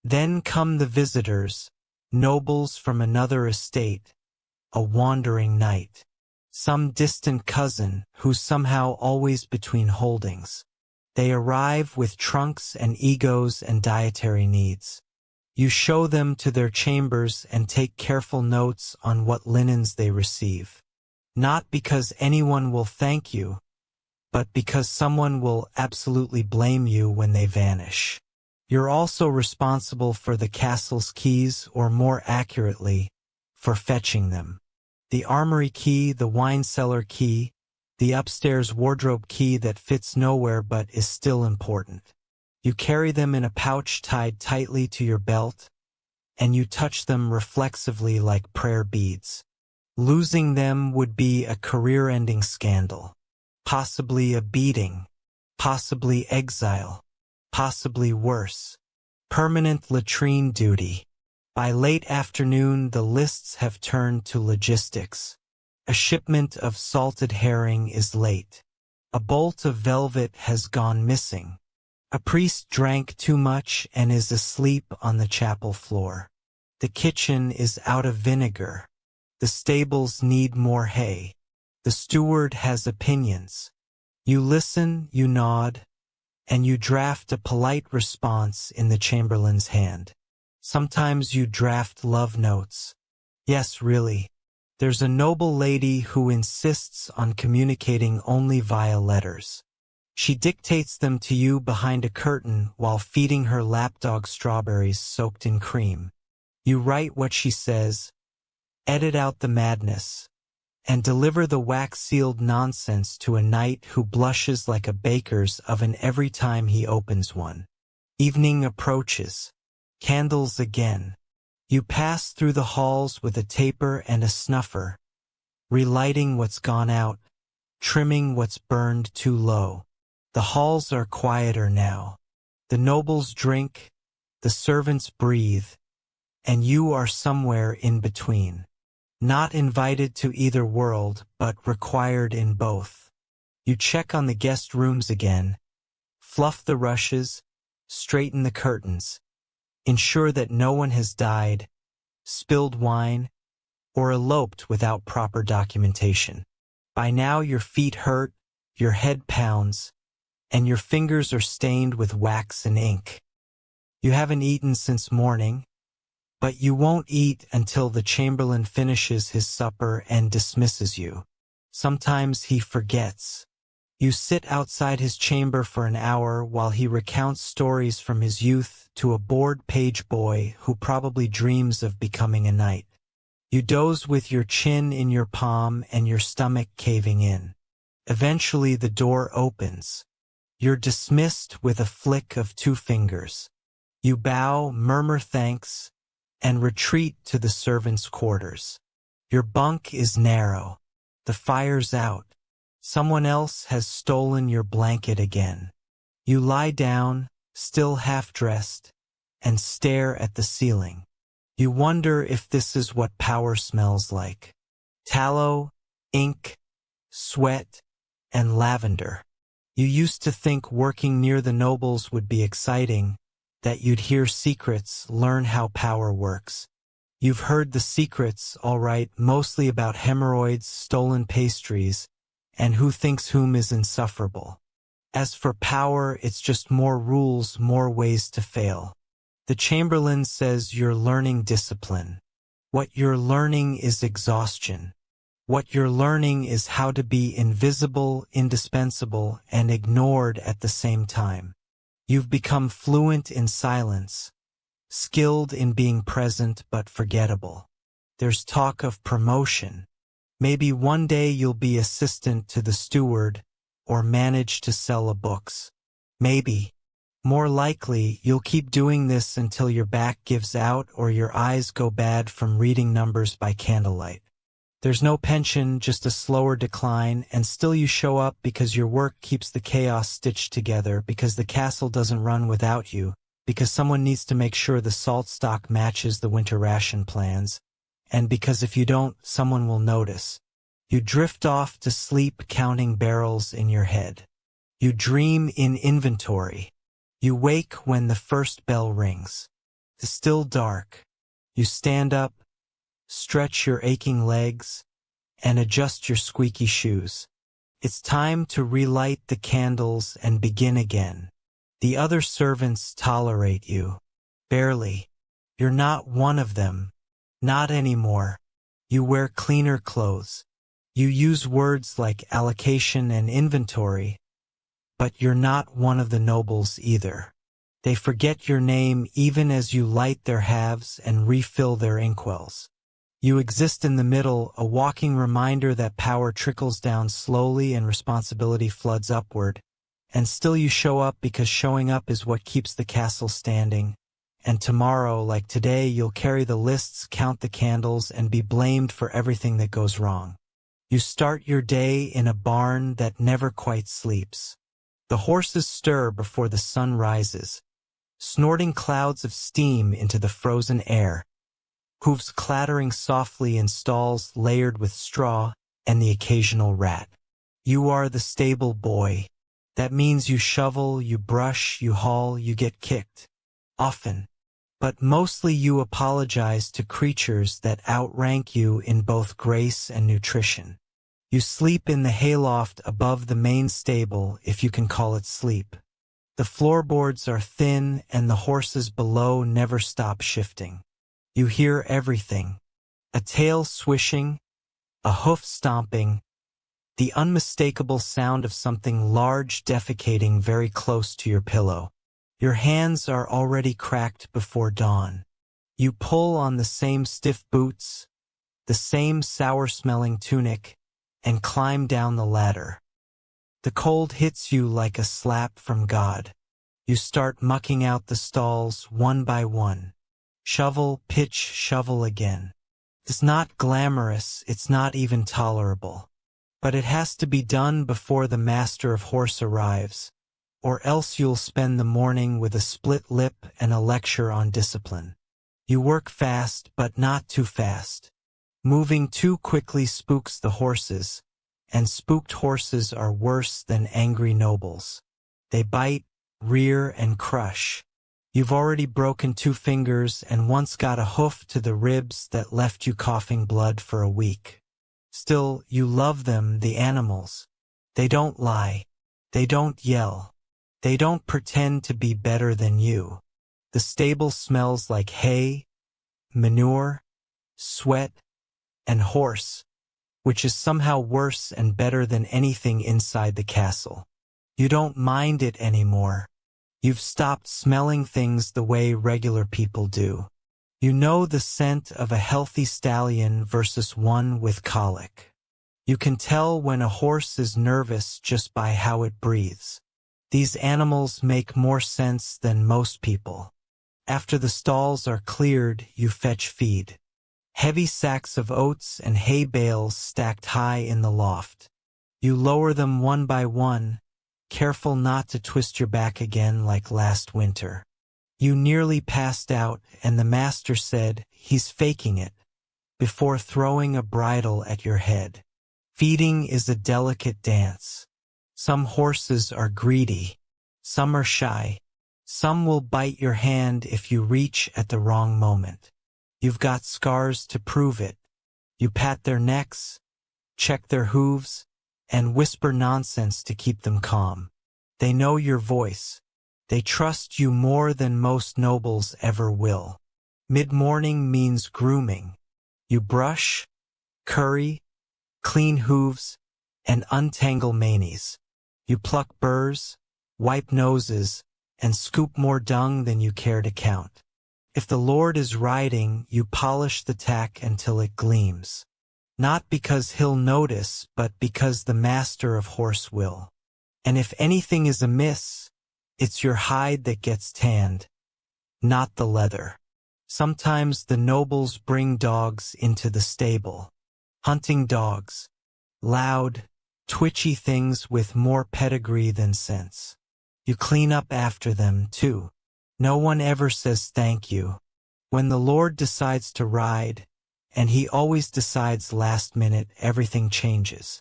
Then come the visitors, nobles from another estate, a wandering knight, some distant cousin who's somehow always between holdings. They arrive with trunks and egos and dietary needs. You show them to their chambers and take careful notes on what linens they receive. Not because anyone will thank you, but because someone will absolutely blame you when they vanish. You're also responsible for the castle's keys, or more accurately, for fetching them. The armory key, the wine cellar key, the upstairs wardrobe key that fits nowhere but is still important. You carry them in a pouch tied tightly to your belt, and you touch them reflexively like prayer beads. Losing them would be a career-ending scandal. Possibly a beating. Possibly exile. Possibly worse. Permanent latrine duty. By late afternoon, the lists have turned to logistics. A shipment of salted herring is late. A bolt of velvet has gone missing. A priest drank too much and is asleep on the chapel floor. The kitchen is out of vinegar. The stables need more hay. The steward has opinions. You listen, you nod, and you draft a polite response in the chamberlain's hand. Sometimes you draft love notes. Yes, really. There's a noble lady who insists on communicating only via letters. She dictates them to you behind a curtain while feeding her lapdog strawberries soaked in cream. You write what she says, edit out the madness, and deliver the wax-sealed nonsense to a knight who blushes like a baker's oven every time he opens one. Evening approaches. Candles again. You pass through the halls with a taper and a snuffer, relighting what's gone out, trimming what's burned too low. The halls are quieter now. The nobles drink, the servants breathe, and you are somewhere in between. Not invited to either world, but required in both. You check on the guest rooms again, fluff the rushes, straighten the curtains, ensure that no one has died, spilled wine, or eloped without proper documentation. By now your feet hurt, your head pounds, and your fingers are stained with wax and ink. You haven't eaten since morning, but you won't eat until the chamberlain finishes his supper and dismisses you. Sometimes he forgets. You sit outside his chamber for an hour while he recounts stories from his youth to a bored page boy who probably dreams of becoming a knight. You doze with your chin in your palm and your stomach caving in. Eventually the door opens. You're dismissed with a flick of two fingers. You bow, murmur thanks, and retreat to the servants' quarters. Your bunk is narrow. The fire's out. Someone else has stolen your blanket again. You lie down, still half-dressed, and stare at the ceiling. You wonder if this is what power smells like. Tallow, ink, sweat, and lavender. You used to think working near the nobles would be exciting, that you'd hear secrets, learn how power works. You've heard the secrets, all right, mostly about hemorrhoids, stolen pastries, and who thinks whom is insufferable. As for power, it's just more rules, more ways to fail. The chamberlain says you're learning discipline. What you're learning is exhaustion. What you're learning is how to be invisible, indispensable, and ignored at the same time. You've become fluent in silence, skilled in being present but forgettable. There's talk of promotion. Maybe one day you'll be assistant to the steward or manage to sell a books. Maybe. More likely, you'll keep doing this until your back gives out or your eyes go bad from reading numbers by candlelight. There's no pension, just a slower decline, and still you show up because your work keeps the chaos stitched together, because the castle doesn't run without you, because someone needs to make sure the salt stock matches the winter ration plans, and because if you don't, someone will notice. You drift off to sleep counting barrels in your head. You dream in inventory. You wake when the first bell rings. It's still dark. You stand up, stretch your aching legs, and adjust your squeaky shoes. It's time to relight the candles and begin again. The other servants tolerate you. Barely. You're not one of them. Not anymore. You wear cleaner clothes. You use words like allocation and inventory, but you're not one of the nobles either. They forget your name even as you light their halves and refill their inkwells. You exist in the middle, a walking reminder that power trickles down slowly and responsibility floods upward, and still you show up because showing up is what keeps the castle standing. And tomorrow, like today, you'll carry the lists, count the candles, and be blamed for everything that goes wrong. You start your day in a barn that never quite sleeps. The horses stir before the sun rises, snorting clouds of steam into the frozen air. Hooves clattering softly in stalls layered with straw, and the occasional rat. You are the stable boy. That means you shovel, you brush, you haul, you get kicked. Often. But mostly you apologize to creatures that outrank you in both grace and nutrition. You sleep in the hayloft above the main stable, if you can call it sleep. The floorboards are thin and the horses below never stop shifting. You hear everything. A tail swishing, a hoof stomping, the unmistakable sound of something large defecating very close to your pillow. Your hands are already cracked before dawn. You pull on the same stiff boots, the same sour-smelling tunic, and climb down the ladder. The cold hits you like a slap from God. You start mucking out the stalls one by one. Shovel, pitch, shovel again. It's not glamorous, it's not even tolerable. But it has to be done before the master of horse arrives, or else you'll spend the morning with a split lip and a lecture on discipline. You work fast, but not too fast. Moving too quickly spooks the horses, and spooked horses are worse than angry nobles. They bite, rear, and crush. You've already broken 2 fingers and once got a hoof to the ribs that left you coughing blood for a week. Still, you love them, the animals. They don't lie. They don't yell. They don't pretend to be better than you. The stable smells like hay, manure, sweat, and horse, which is somehow worse and better than anything inside the castle. You don't mind it anymore. You've stopped smelling things the way regular people do. You know the scent of a healthy stallion versus one with colic. You can tell when a horse is nervous just by how it breathes. These animals make more sense than most people. After the stalls are cleared, you fetch feed. Heavy sacks of oats and hay bales stacked high in the loft. You lower them one by one, careful not to twist your back again like last winter. You nearly passed out, and the master said, "He's faking it," before throwing a bridle at your head. Feeding is a delicate dance. Some horses are greedy. Some are shy. Some will bite your hand if you reach at the wrong moment. You've got scars to prove it. You pat their necks, check their hooves, and whisper nonsense to keep them calm. They know your voice. They trust you more than most nobles ever will. Mid-morning means grooming. You brush, curry, clean hooves, and untangle manes. You pluck burrs, wipe noses, and scoop more dung than you care to count. If the Lord is riding, you polish the tack until it gleams. Not because he'll notice, but because the master of horse will. And if anything is amiss, it's your hide that gets tanned, not the leather. Sometimes the nobles bring dogs into the stable. Hunting dogs. Loud, twitchy things with more pedigree than sense. You clean up after them, too. No one ever says thank you. When the Lord decides to ride, and he always decides last minute, everything changes.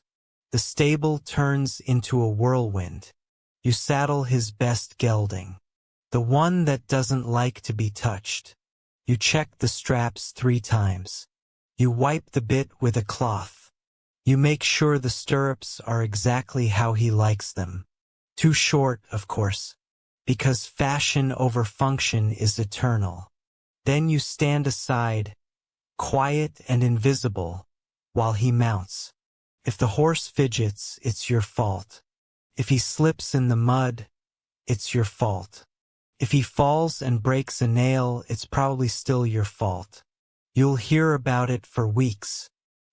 The stable turns into a whirlwind. You saddle his best gelding, the one that doesn't like to be touched. You check the straps 3 times. You wipe the bit with a cloth. You make sure the stirrups are exactly how he likes them. Too short, of course, because fashion over function is eternal. Then you stand aside, quiet and invisible, while he mounts. If the horse fidgets, it's your fault. If he slips in the mud, it's your fault. If he falls and breaks a nail, it's probably still your fault. You'll hear about it for weeks.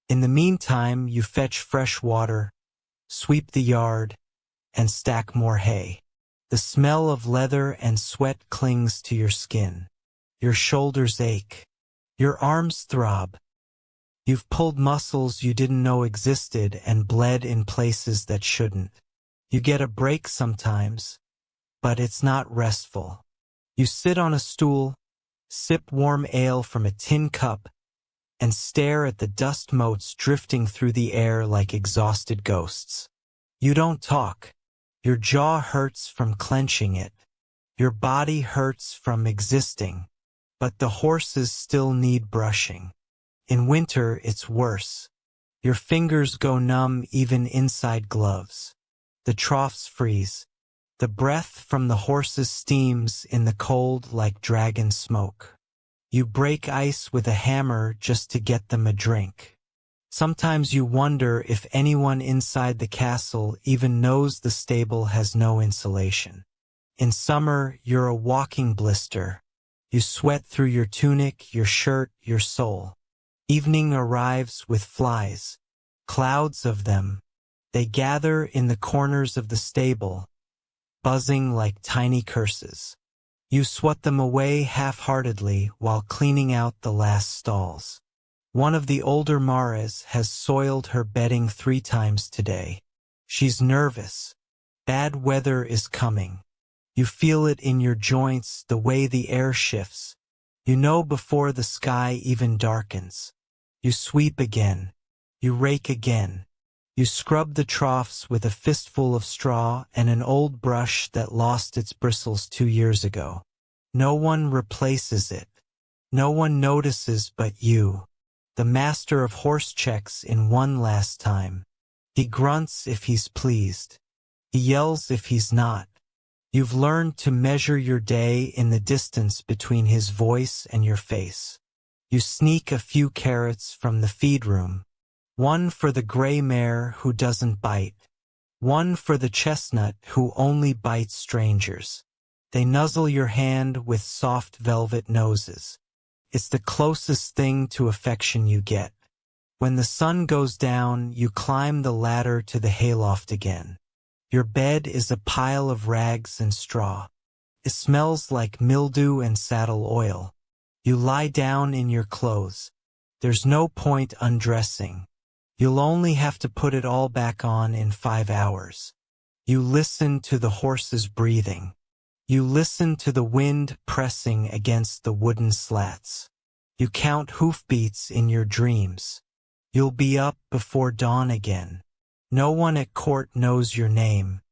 In the meantime, you fetch fresh water, sweep the yard, and stack more hay. The smell of leather and sweat clings to your skin. Your shoulders ache. Your arms throb. You've pulled muscles you didn't know existed and bled in places that shouldn't. You get a break sometimes, but it's not restful. You sit on a stool, sip warm ale from a tin cup, and stare at the dust motes drifting through the air like exhausted ghosts. You don't talk. Your jaw hurts from clenching it. Your body hurts from existing. But the horses still need brushing. In winter, it's worse. Your fingers go numb even inside gloves. The troughs freeze. The breath from the horses steams in the cold like dragon smoke. You break ice with a hammer just to get them a drink. Sometimes you wonder if anyone inside the castle even knows the stable has no insulation. In summer, you're a walking blister. You sweat through your tunic, your shirt, your soul. Evening arrives with flies. Clouds of them. They gather in the corners of the stable, buzzing like tiny curses. You swat them away half-heartedly while cleaning out the last stalls. One of the older Maras has soiled her bedding 3 times today. She's nervous. Bad weather is coming. You feel it in your joints, the way the air shifts. You know before the sky even darkens. You sweep again. You rake again. You scrub the troughs with a fistful of straw and an old brush that lost its bristles 2 years ago. No one replaces it. No one notices but you. The master of horse checks in one last time. He grunts if he's pleased. He yells if he's not. You've learned to measure your day in the distance between his voice and your face. You sneak a few carrots from the feed room. One for the gray mare who doesn't bite. One for the chestnut who only bites strangers. They nuzzle your hand with soft velvet noses. It's the closest thing to affection you get. When the sun goes down, you climb the ladder to the hayloft again. Your bed is a pile of rags and straw. It smells like mildew and saddle oil. You lie down in your clothes. There's no point undressing. You'll only have to put it all back on in 5 hours. You listen to the horses breathing. You listen to the wind pressing against the wooden slats. You count hoofbeats in your dreams. You'll be up before dawn again. No one at court knows your name.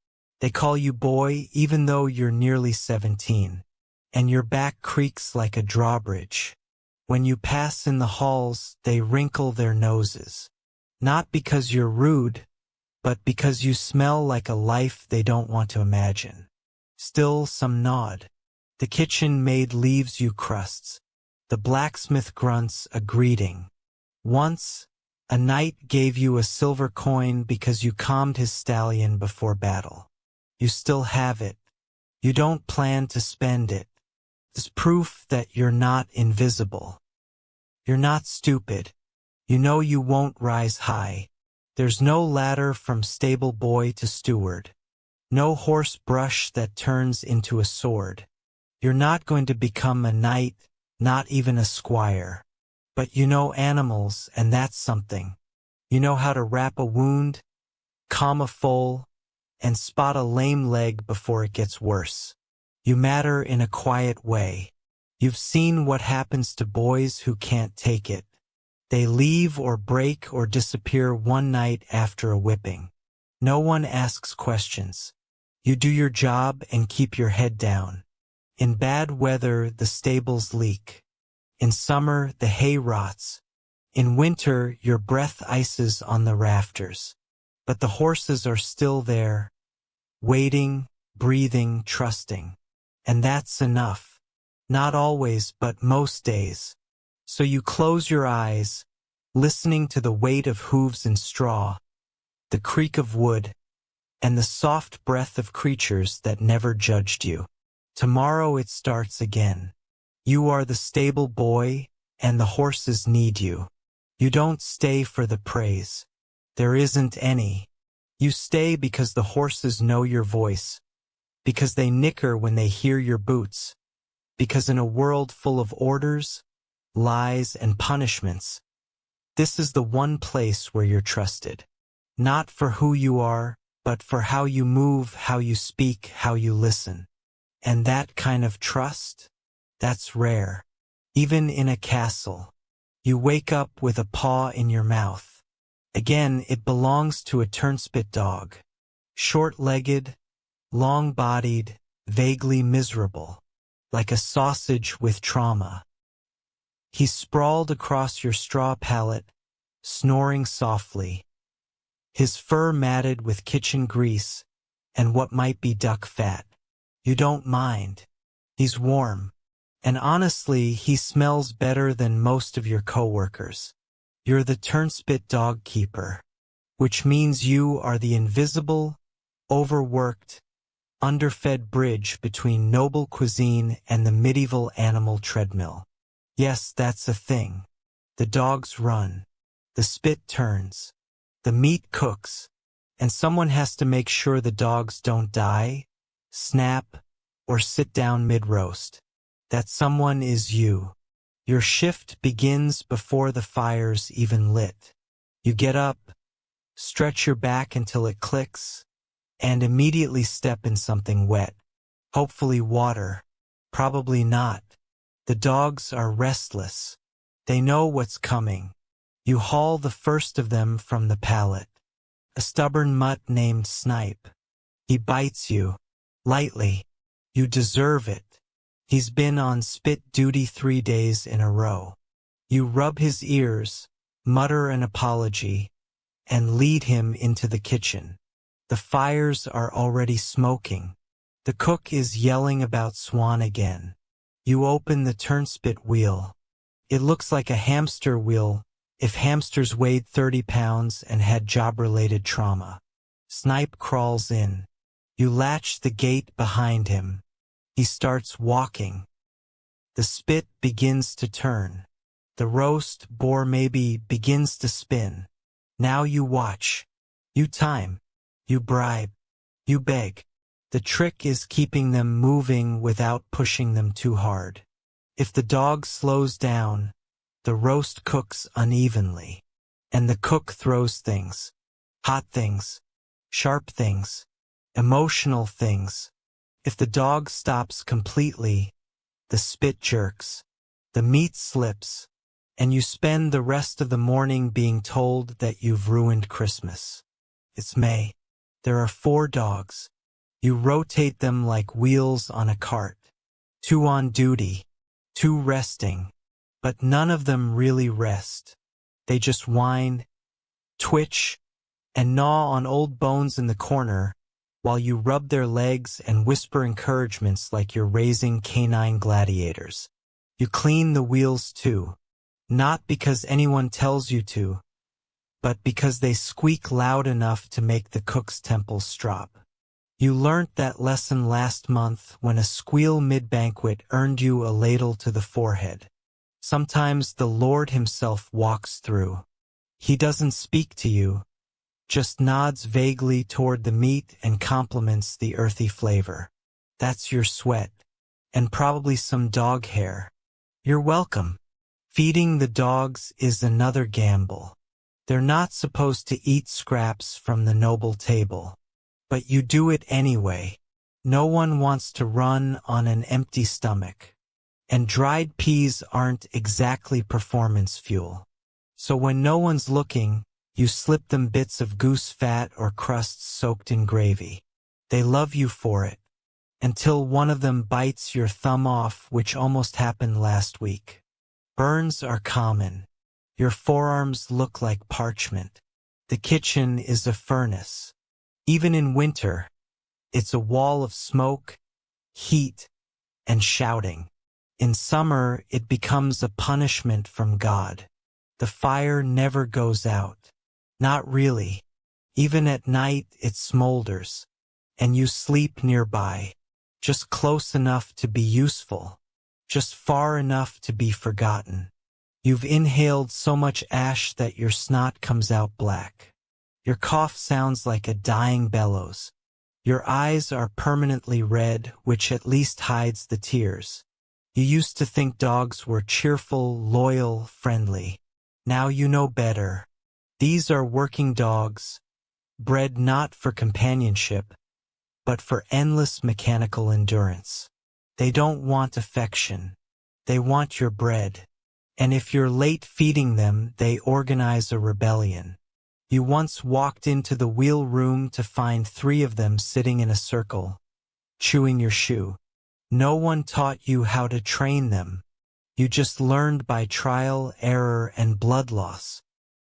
They call you boy even though you're nearly 17. And your back creaks like a drawbridge. When you pass in the halls, they wrinkle their noses. Not because you're rude, but because you smell like a life they don't want to imagine. Still some nod. The kitchen maid leaves you crusts. The blacksmith grunts a greeting. Once, a knight gave you a silver coin because you calmed his stallion before battle. You still have it. You don't plan to spend it. It's proof that you're not invisible. You're not stupid. You know you won't rise high. There's no ladder from stable boy to steward. No horse brush that turns into a sword. You're not going to become a knight, not even a squire. But you know animals, and that's something. You know how to wrap a wound, calm a foal, and spot a lame leg before it gets worse. You matter in a quiet way. You've seen what happens to boys who can't take it. They leave or break or disappear one night after a whipping. No one asks questions. You do your job and keep your head down. In bad weather, the stables leak. In summer, the hay rots. In winter, your breath ices on the rafters. But the horses are still there, waiting, breathing, trusting. And that's enough. Not always, but most days. So you close your eyes, listening to the weight of hooves in straw, the creak of wood, and the soft breath of creatures that never judged you. Tomorrow it starts again. You are the stable boy, and the horses need you. You don't stay for the praise. There isn't any. You stay because the horses know your voice, because they nicker when they hear your boots, because in a world full of orders, lies, and punishments, this is the one place where you're trusted. Not for who you are, but for how you move, how you speak, how you listen. And that kind of trust, that's rare. Even in a castle. You wake up with a paw in your mouth. Again, it belongs to a turnspit dog. Short-legged, long-bodied, vaguely miserable, like a sausage with trauma. He's sprawled across your straw pallet, snoring softly, his fur matted with kitchen grease and what might be duck fat. You don't mind. He's warm. And honestly, he smells better than most of your coworkers. You're the turnspit dog keeper, which means you are the invisible, overworked, underfed bridge between noble cuisine and the medieval animal treadmill. Yes, that's a thing. The dogs run. The spit turns. The meat cooks. And someone has to make sure the dogs don't die, snap, or sit down mid-roast. That someone is you. Your shift begins before the fire's even lit. You get up, stretch your back until it clicks, and immediately step in something wet. Hopefully water. Probably not. The dogs are restless. They know what's coming. You haul the first of them from the pallet. A stubborn mutt named Snipe. He bites you. Lightly. You deserve it. He's been on spit duty 3 days in a row. You rub his ears, mutter an apology, and lead him into the kitchen. The fires are already smoking. The cook is yelling about Swan again. You open the turnspit wheel. It looks like a hamster wheel if hamsters weighed 30 pounds and had job-related trauma. Snipe crawls in. You latch the gate behind him. He starts walking. The spit begins to turn. The roast boar maybe begins to spin. Now you watch. You time. You bribe. You beg. The trick is keeping them moving without pushing them too hard. If the dog slows down, the roast cooks unevenly. And the cook throws things. Hot things. Sharp things. Emotional things. If the dog stops completely, the spit jerks, the meat slips, and you spend the rest of the morning being told that you've ruined Christmas. It's May. There are 4 dogs. You rotate them like wheels on a cart. 2 on duty, 2 resting, but none of them really rest. They just whine, twitch, and gnaw on old bones in the corner, while you rub their legs and whisper encouragements like you're raising canine gladiators. You clean the wheels too, not because anyone tells you to, but because they squeak loud enough to make the cook's temples drop. You learnt that lesson last month when a squeal mid-banquet earned you a ladle to the forehead. Sometimes the Lord himself walks through. He doesn't speak to you, just nods vaguely toward the meat and compliments the earthy flavor. That's your sweat, and probably some dog hair. You're welcome. Feeding the dogs is another gamble. They're not supposed to eat scraps from the noble table. But you do it anyway. No one wants to run on an empty stomach. And dried peas aren't exactly performance fuel. So when no one's looking, you slip them bits of goose fat or crusts soaked in gravy. They love you for it. Until one of them bites your thumb off, which almost happened last week. Burns are common. Your forearms look like parchment. The kitchen is a furnace. Even in winter, it's a wall of smoke, heat, and shouting. In summer, it becomes a punishment from God. The fire never goes out. Not really. Even at night, it smolders. And you sleep nearby. Just close enough to be useful. Just far enough to be forgotten. You've inhaled so much ash that your snot comes out black. Your cough sounds like a dying bellows. Your eyes are permanently red, which at least hides the tears. You used to think dogs were cheerful, loyal, friendly. Now you know better. These are working dogs, bred not for companionship, but for endless mechanical endurance. They don't want affection. They want your bread. And if you're late feeding them, they organize a rebellion. You once walked into the wheel room to find 3 of them sitting in a circle, chewing your shoe. No one taught you how to train them. You just learned by trial, error, and blood loss.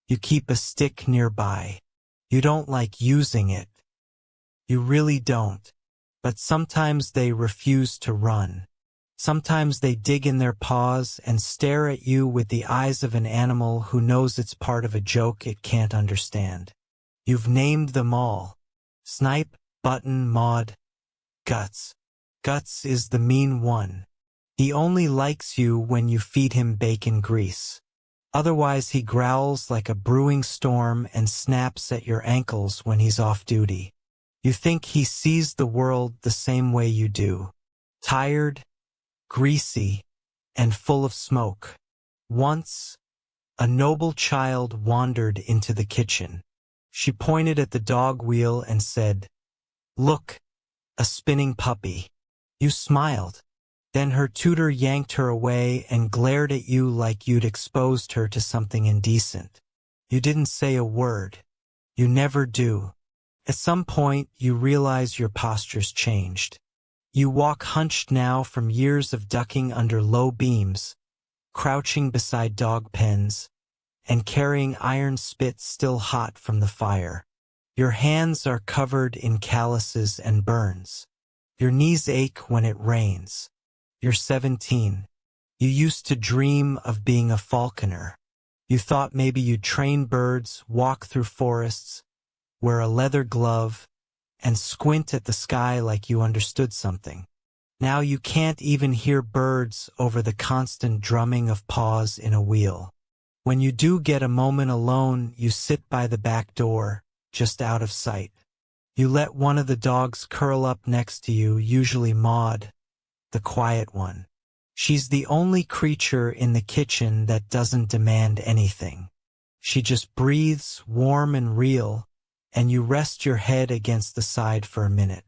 You keep a stick nearby. You don't like using it. You really don't. But sometimes they refuse to run. Sometimes they dig in their paws and stare at you with the eyes of an animal who knows it's part of a joke it can't understand. You've named them all. Snipe, Button, Maud, Guts. Guts is the mean one. He only likes you when you feed him bacon grease. Otherwise he growls like a brewing storm and snaps at your ankles when he's off duty. You think he sees the world the same way you do. Tired, greasy, and full of smoke. Once, a noble child wandered into the kitchen. She pointed at the dog wheel and said, "Look, a spinning puppy." You smiled. Then her tutor yanked her away and glared at you like you'd exposed her to something indecent. You didn't say a word. You never do. At some point, you realize your posture's changed. You walk hunched now from years of ducking under low beams, crouching beside dog pens, and carrying iron spit still hot from the fire. Your hands are covered in calluses and burns. Your knees ache when it rains. You're 17. You used to dream of being a falconer. You thought maybe you'd train birds, walk through forests, wear a leather glove, and squint at the sky like you understood something. Now you can't even hear birds over the constant drumming of paws in a wheel. When you do get a moment alone, you sit by the back door, just out of sight. You let one of the dogs curl up next to you, usually Maud, the quiet one. She's the only creature in the kitchen that doesn't demand anything. She just breathes, warm and real, and you rest your head against the side for a minute.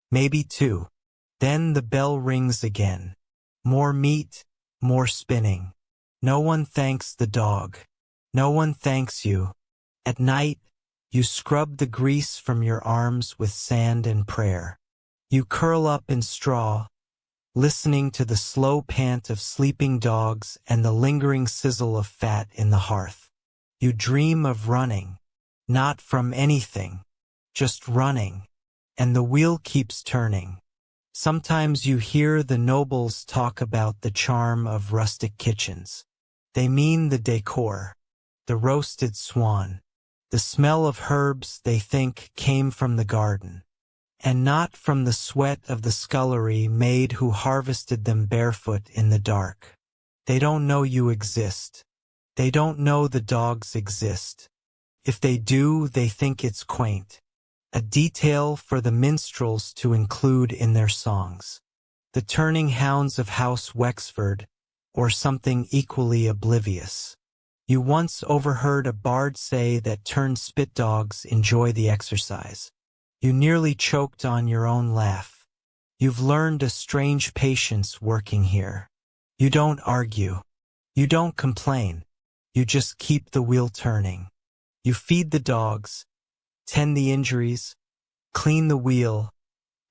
Maybe 2. Then the bell rings again. More meat, more spinning. No one thanks the dog. No one thanks you. At night, you scrub the grease from your arms with sand and prayer. You curl up in straw, listening to the slow pant of sleeping dogs and the lingering sizzle of fat in the hearth. You dream of running, not from anything, just running, and the wheel keeps turning. Sometimes you hear the nobles talk about the charm of rustic kitchens. They mean the decor, the roasted swan, the smell of herbs they think came from the garden, and not from the sweat of the scullery maid who harvested them barefoot in the dark. They don't know you exist. They don't know the dogs exist. If they do, they think it's quaint, a detail for the minstrels to include in their songs. The turning hounds of House Wexford, or something equally oblivious. You once overheard a bard say that turned spit dogs enjoy the exercise. You nearly choked on your own laugh. You've learned a strange patience working here. You don't argue. You don't complain. You just keep the wheel turning. You feed the dogs, tend the injuries, clean the wheel,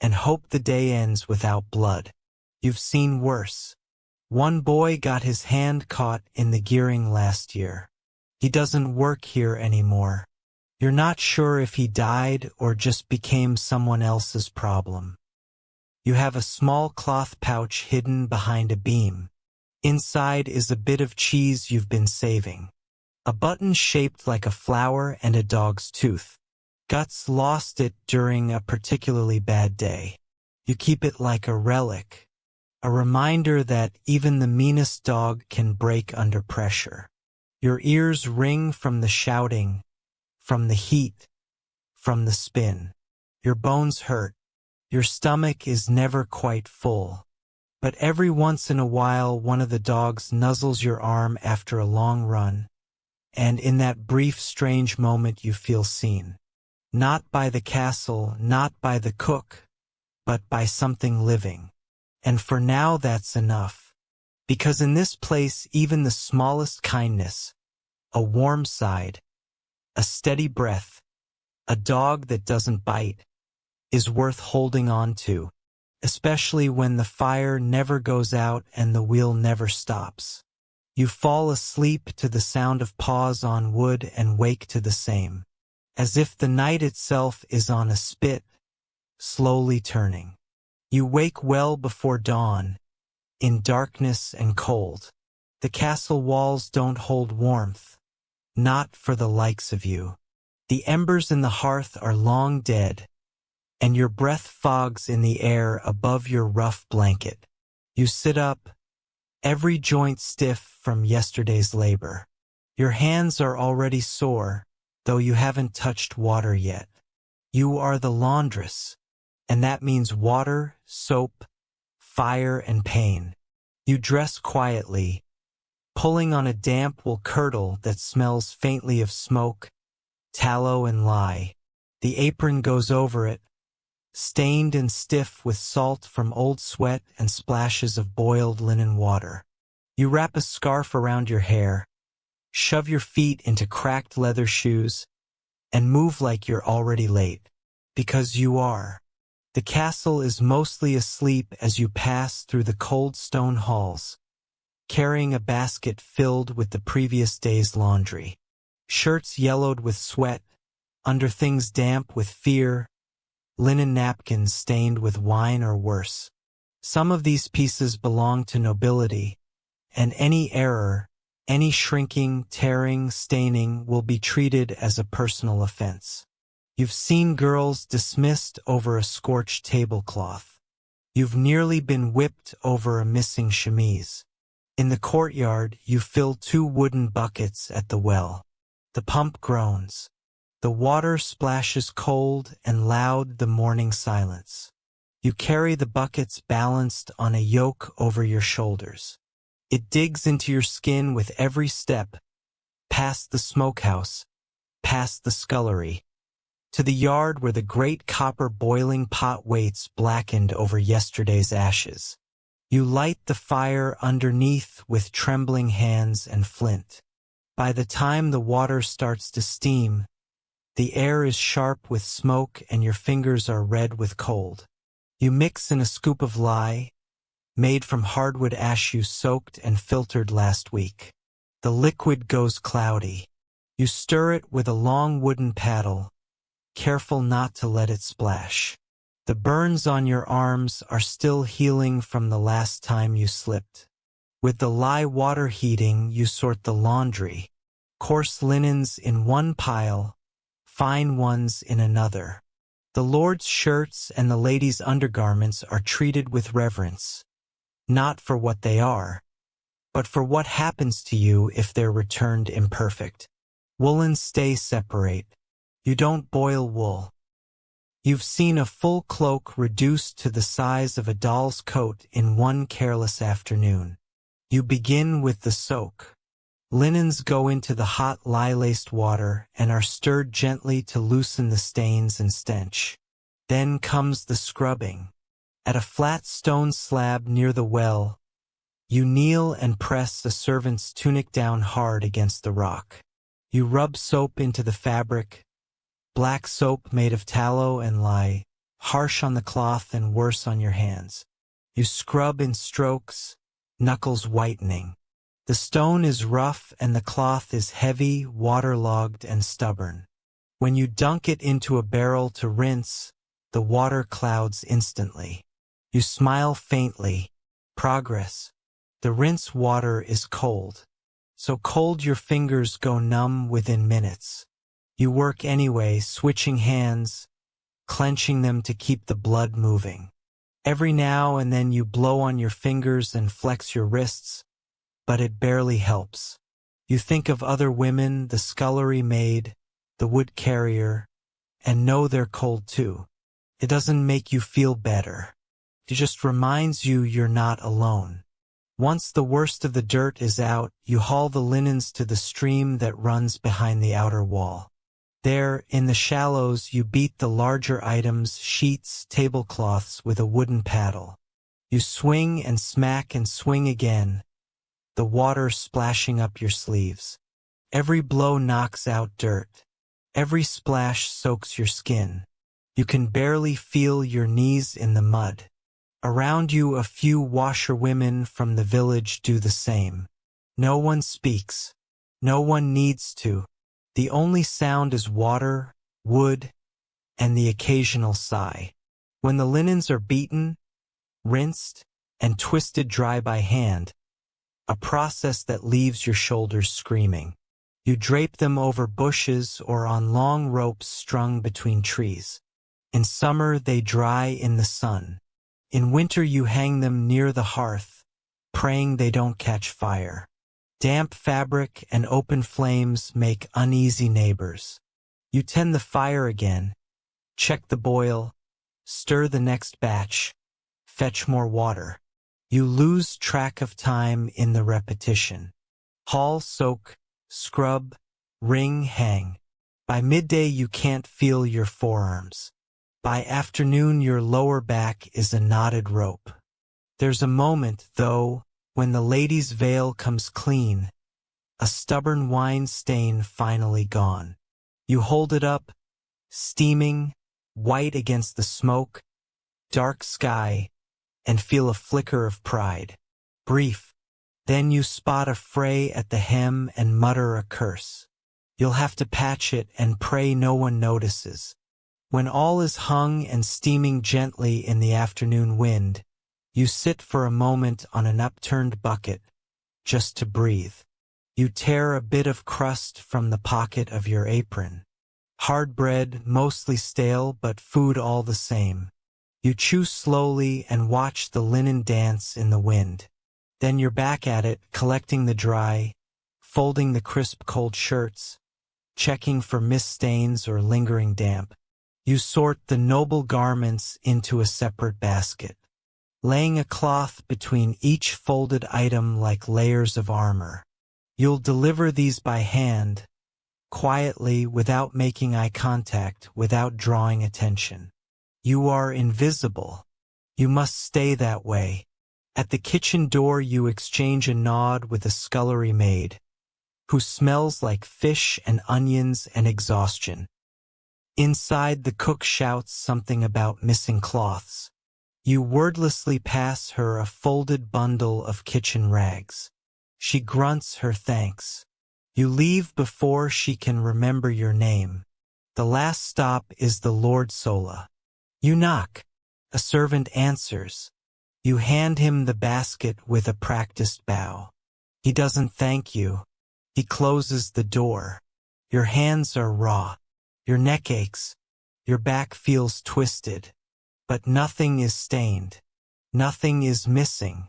and hope the day ends without blood. You've seen worse. One boy got his hand caught in the gearing last year. He doesn't work here anymore. You're not sure if he died or just became someone else's problem. You have a small cloth pouch hidden behind a beam. Inside is a bit of cheese you've been saving. A button shaped like a flower and a dog's tooth. Guts lost it during a particularly bad day. You keep it like a relic. A reminder that even the meanest dog can break under pressure. Your ears ring from the shouting, from the heat, from the spin. Your bones hurt. Your stomach is never quite full. But every once in a while one of the dogs nuzzles your arm after a long run, and in that brief strange moment you feel seen. Not by the castle, not by the cook, but by something living. And for now that's enough. Because in this place even the smallest kindness, a warm side, a steady breath, a dog that doesn't bite, is worth holding on to, especially when the fire never goes out and the wheel never stops. You fall asleep to the sound of paws on wood and wake to the same, as if the night itself is on a spit, slowly turning. You wake well before dawn, in darkness and cold. The castle walls don't hold warmth, not for the likes of you. The embers in the hearth are long dead, and your breath fogs in the air above your rough blanket. You sit up, every joint stiff from yesterday's labor. Your hands are already sore, though you haven't touched water yet. You are the laundress, and that means water, soap, fire, and pain. You dress quietly, pulling on a damp wool kirtle that smells faintly of smoke, tallow, and lye. The apron goes over it, stained and stiff with salt from old sweat and splashes of boiled linen water. You wrap a scarf around your hair, shove your feet into cracked leather shoes, and move like you're already late. Because you are. The castle is mostly asleep as you pass through the cold stone halls, carrying a basket filled with the previous day's laundry. Shirts yellowed with sweat, underthings damp with fear, linen napkins stained with wine or worse. Some of these pieces belong to nobility, and any error, any shrinking, tearing, staining will be treated as a personal offense. You've seen girls dismissed over a scorched tablecloth. You've nearly been whipped over a missing chemise. In the courtyard, you fill 2 wooden buckets at the well. The pump groans. The water splashes cold and loud the morning silence. You carry the buckets balanced on a yoke over your shoulders. It digs into your skin with every step, past the smokehouse, past the scullery, to the yard where the great copper boiling pot waits blackened over yesterday's ashes. You light the fire underneath with trembling hands and flint. By the time the water starts to steam, the air is sharp with smoke and your fingers are red with cold. You mix in a scoop of lye, made from hardwood ash you soaked and filtered last week. The liquid goes cloudy. You stir it with a long wooden paddle, careful not to let it splash. The burns on your arms are still healing from the last time you slipped. With the lye water heating, you sort the laundry, coarse linens in one pile, fine ones in another. The lord's shirts and the ladies' undergarments are treated with reverence, not for what they are, but for what happens to you if they're returned imperfect. Woolens stay separate. You don't boil wool. You've seen a full cloak reduced to the size of a doll's coat in one careless afternoon. You begin with the soak. Linens go into the hot lye-laced water and are stirred gently to loosen the stains and stench. Then comes the scrubbing. At a flat stone slab near the well, you kneel and press the servant's tunic down hard against the rock. You rub soap into the fabric, black soap made of tallow and lye, harsh on the cloth and worse on your hands. You scrub in strokes, knuckles whitening. The stone is rough and the cloth is heavy, waterlogged, and stubborn. When you dunk it into a barrel to rinse, the water clouds instantly. You smile faintly. Progress. The rinse water is cold. So cold your fingers go numb within minutes. You work anyway, switching hands, clenching them to keep the blood moving. Every now and then you blow on your fingers and flex your wrists, but it barely helps. You think of other women, the scullery maid, the wood carrier, and know they're cold too. It doesn't make you feel better. It just reminds you you're not alone. Once the worst of the dirt is out, you haul the linens to the stream that runs behind the outer wall. There, in the shallows, you beat the larger items, sheets, tablecloths, with a wooden paddle. You swing and smack and swing again, the water splashing up your sleeves. Every blow knocks out dirt. Every splash soaks your skin. You can barely feel your knees in the mud. Around you, a few washerwomen from the village do the same. No one speaks. No one needs to. The only sound is water, wood, and the occasional sigh. When the linens are beaten, rinsed, and twisted dry by hand, a process that leaves your shoulders screaming, you drape them over bushes or on long ropes strung between trees. In summer, they dry in the sun. In winter, you hang them near the hearth, praying they don't catch fire. Damp fabric and open flames make uneasy neighbors. You tend the fire again, check the boil, stir the next batch, fetch more water. You lose track of time in the repetition. Haul, soak, scrub, wring, hang. By midday you can't feel your forearms. By afternoon your lower back is a knotted rope. There's a moment, though, when the lady's veil comes clean, a stubborn wine stain finally gone. You hold it up, steaming, white against the smoke, dark sky, and feel a flicker of pride. Brief. Then you spot a fray at the hem and mutter a curse. You'll have to patch it and pray no one notices. When all is hung and steaming gently in the afternoon wind, you sit for a moment on an upturned bucket, just to breathe. You tear a bit of crust from the pocket of your apron. Hard bread, mostly stale, but food all the same. You chew slowly and watch the linen dance in the wind. Then you're back at it, collecting the dry, folding the crisp cold shirts, checking for mist stains or lingering damp. You sort the noble garments into a separate basket, laying a cloth between each folded item like layers of armor. You'll deliver these by hand, quietly, without making eye contact, without drawing attention. You are invisible. You must stay that way. At the kitchen door you exchange a nod with a scullery maid, who smells like fish and onions and exhaustion. Inside, the cook shouts something about missing cloths. You wordlessly pass her a folded bundle of kitchen rags. She grunts her thanks. You leave before she can remember your name. The last stop is the Lord Sola. You knock. A servant answers. You hand him the basket with a practiced bow. He doesn't thank you. He closes the door. Your hands are raw. Your neck aches. Your back feels twisted. But nothing is stained. Nothing is missing.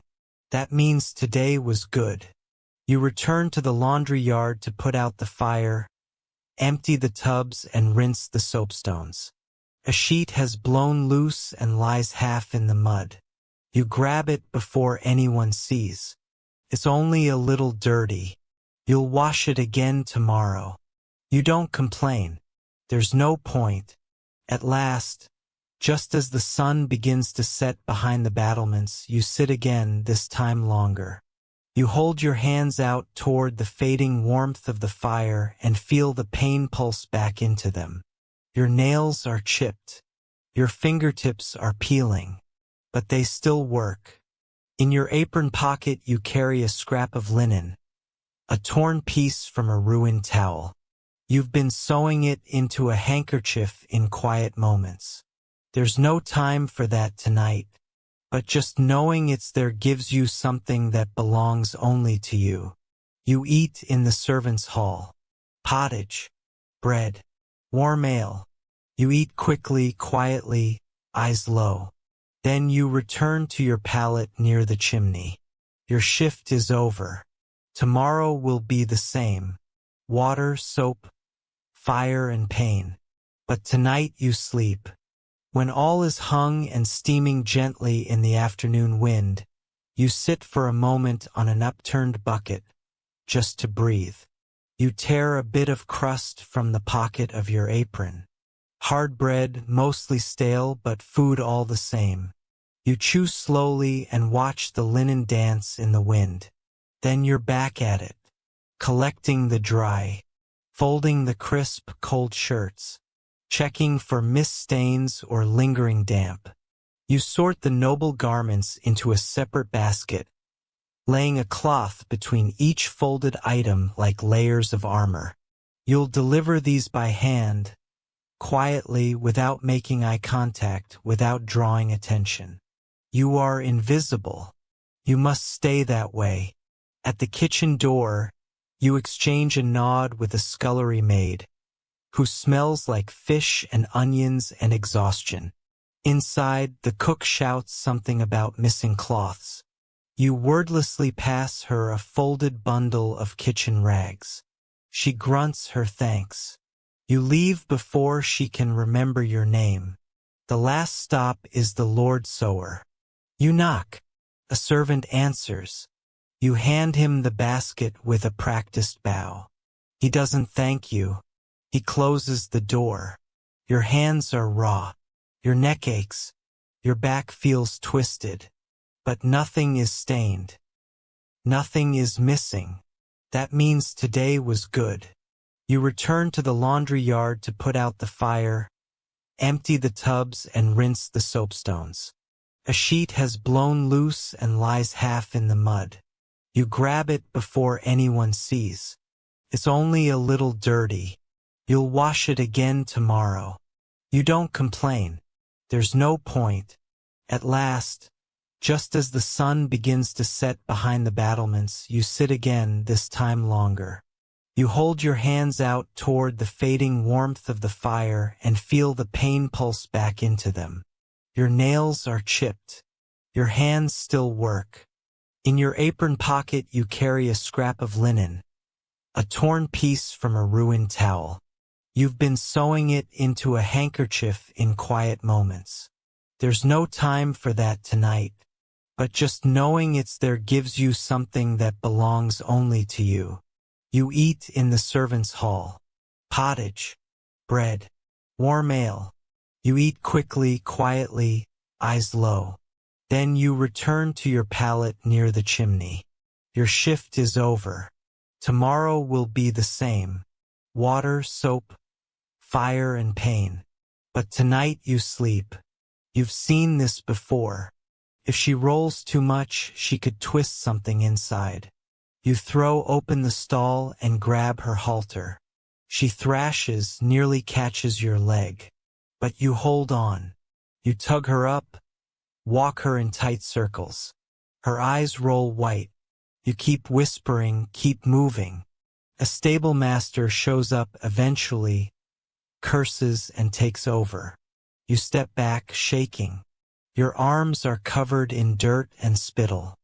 That means today was good. You return to the laundry yard to put out the fire, empty the tubs and rinse the soapstones. A sheet has blown loose and lies half in the mud. You grab it before anyone sees. It's only a little dirty. You'll wash it again tomorrow. You don't complain. There's no point. At last, just as the sun begins to set behind the battlements, you sit again, this time longer. You hold your hands out toward the fading warmth of the fire and feel the pain pulse back into them. Your nails are chipped. Your fingertips are peeling. But they still work. In your apron pocket you carry a scrap of linen, a torn piece from a ruined towel. You've been sewing it into a handkerchief in quiet moments. There's no time for that tonight, but just knowing it's there gives you something that belongs only to you. You eat in the servants' hall. Pottage, bread, warm ale. You eat quickly, quietly, eyes low. Then you return to your pallet near the chimney. Your shift is over. Tomorrow will be the same. Water, soap, fire and pain. But tonight you sleep. When all is hung and steaming gently in the afternoon wind, you sit for a moment on an upturned bucket, just to breathe. You tear a bit of crust from the pocket of your apron. Hard bread, mostly stale, but food all the same. You chew slowly and watch the linen dance in the wind. Then you're back at it, collecting the dry, folding the crisp, cold shirts, checking for mist stains or lingering damp. You sort the noble garments into a separate basket, laying a cloth between each folded item like layers of armor. You'll deliver these by hand, quietly, without making eye contact, without drawing attention. You are invisible. You must stay that way. At the kitchen door, you exchange a nod with a scullery maid, who smells like fish and onions and exhaustion. Inside, the cook shouts something about missing cloths. You wordlessly pass her a folded bundle of kitchen rags. She grunts her thanks. You leave before she can remember your name. The last stop is the Lord Sower. You knock. A servant answers. You hand him the basket with a practiced bow. He doesn't thank you. He closes the door. Your hands are raw. Your neck aches. Your back feels twisted. But nothing is stained. Nothing is missing. That means today was good. You return to the laundry yard to put out the fire, empty the tubs and rinse the soapstones. A sheet has blown loose and lies half in the mud. You grab it before anyone sees. It's only a little dirty. You'll wash it again tomorrow. You don't complain. There's no point. At last, just as the sun begins to set behind the battlements, you sit again, this time longer. You hold your hands out toward the fading warmth of the fire and feel the pain pulse back into them. Your nails are chipped. Your hands still work. In your apron pocket you carry a scrap of linen, a torn piece from a ruined towel. You've been sewing it into a handkerchief in quiet moments. There's no time for that tonight, but just knowing it's there gives you something that belongs only to you. You eat in the servants' hall. Pottage, bread, warm ale. You eat quickly, quietly, eyes low. Then you return to your pallet near the chimney. Your shift is over. Tomorrow will be the same. Water, soap, fire and pain. But tonight you sleep. You've seen this before. If she rolls too much, she could twist something inside. You throw open the stall and grab her halter. She thrashes, nearly catches your leg. But you hold on. You tug her up, walk her in tight circles. Her eyes roll white. You keep whispering, keep moving. A stable master shows up eventually, curses and takes over. You step back, shaking. Your arms are covered in dirt and spittle.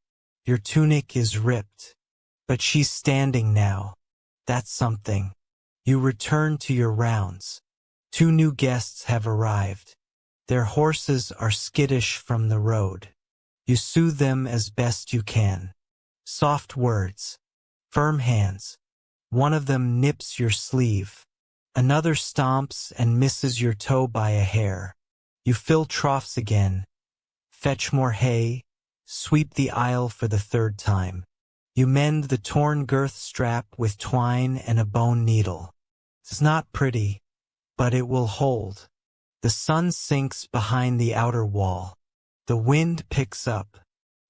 Your tunic is ripped. But she's standing now. That's something. You return to your rounds. 2 new guests have arrived. Their horses are skittish from the road. You soothe them as best you can. Soft words. Firm hands. One of them nips your sleeve. Another stomps and misses your toe by a hair. You fill troughs again. Fetch more hay. Sweep the aisle for the 3rd time. You mend the torn girth strap with twine and a bone needle. It's not pretty, but it will hold. The sun sinks behind the outer wall. The wind picks up.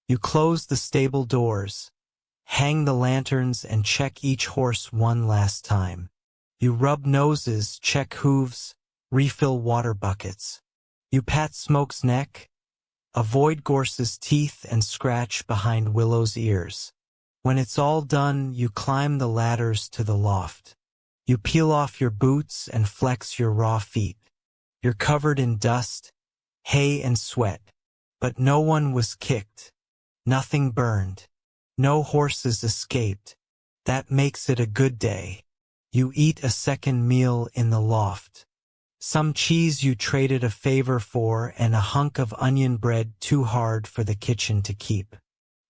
You close the stable doors, hang the lanterns and check each horse one last time. You rub noses, check hooves, refill water buckets. You pat Smoke's neck, avoid Gorse's teeth and scratch behind Willow's ears. When it's all done, you climb the ladders to the loft. You peel off your boots and flex your raw feet. You're covered in dust, hay and sweat, but no one was kicked. Nothing burned. No horses escaped. That makes it a good day. You eat a second meal in the loft. Some cheese you traded a favor for and a hunk of onion bread too hard for the kitchen to keep.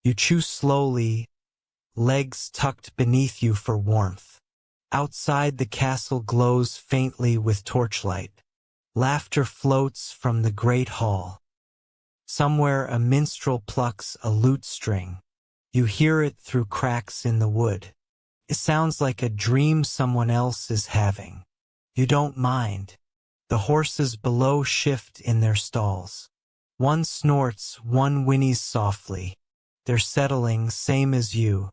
You chew slowly, legs tucked beneath you for warmth. Outside the castle glows faintly with torchlight. Laughter floats from the great hall. Somewhere a minstrel plucks a lute string. You hear it through cracks in the wood. It sounds like a dream someone else is having. You don't mind. The horses below shift in their stalls. One snorts, one whinnies softly. They're settling, same as you.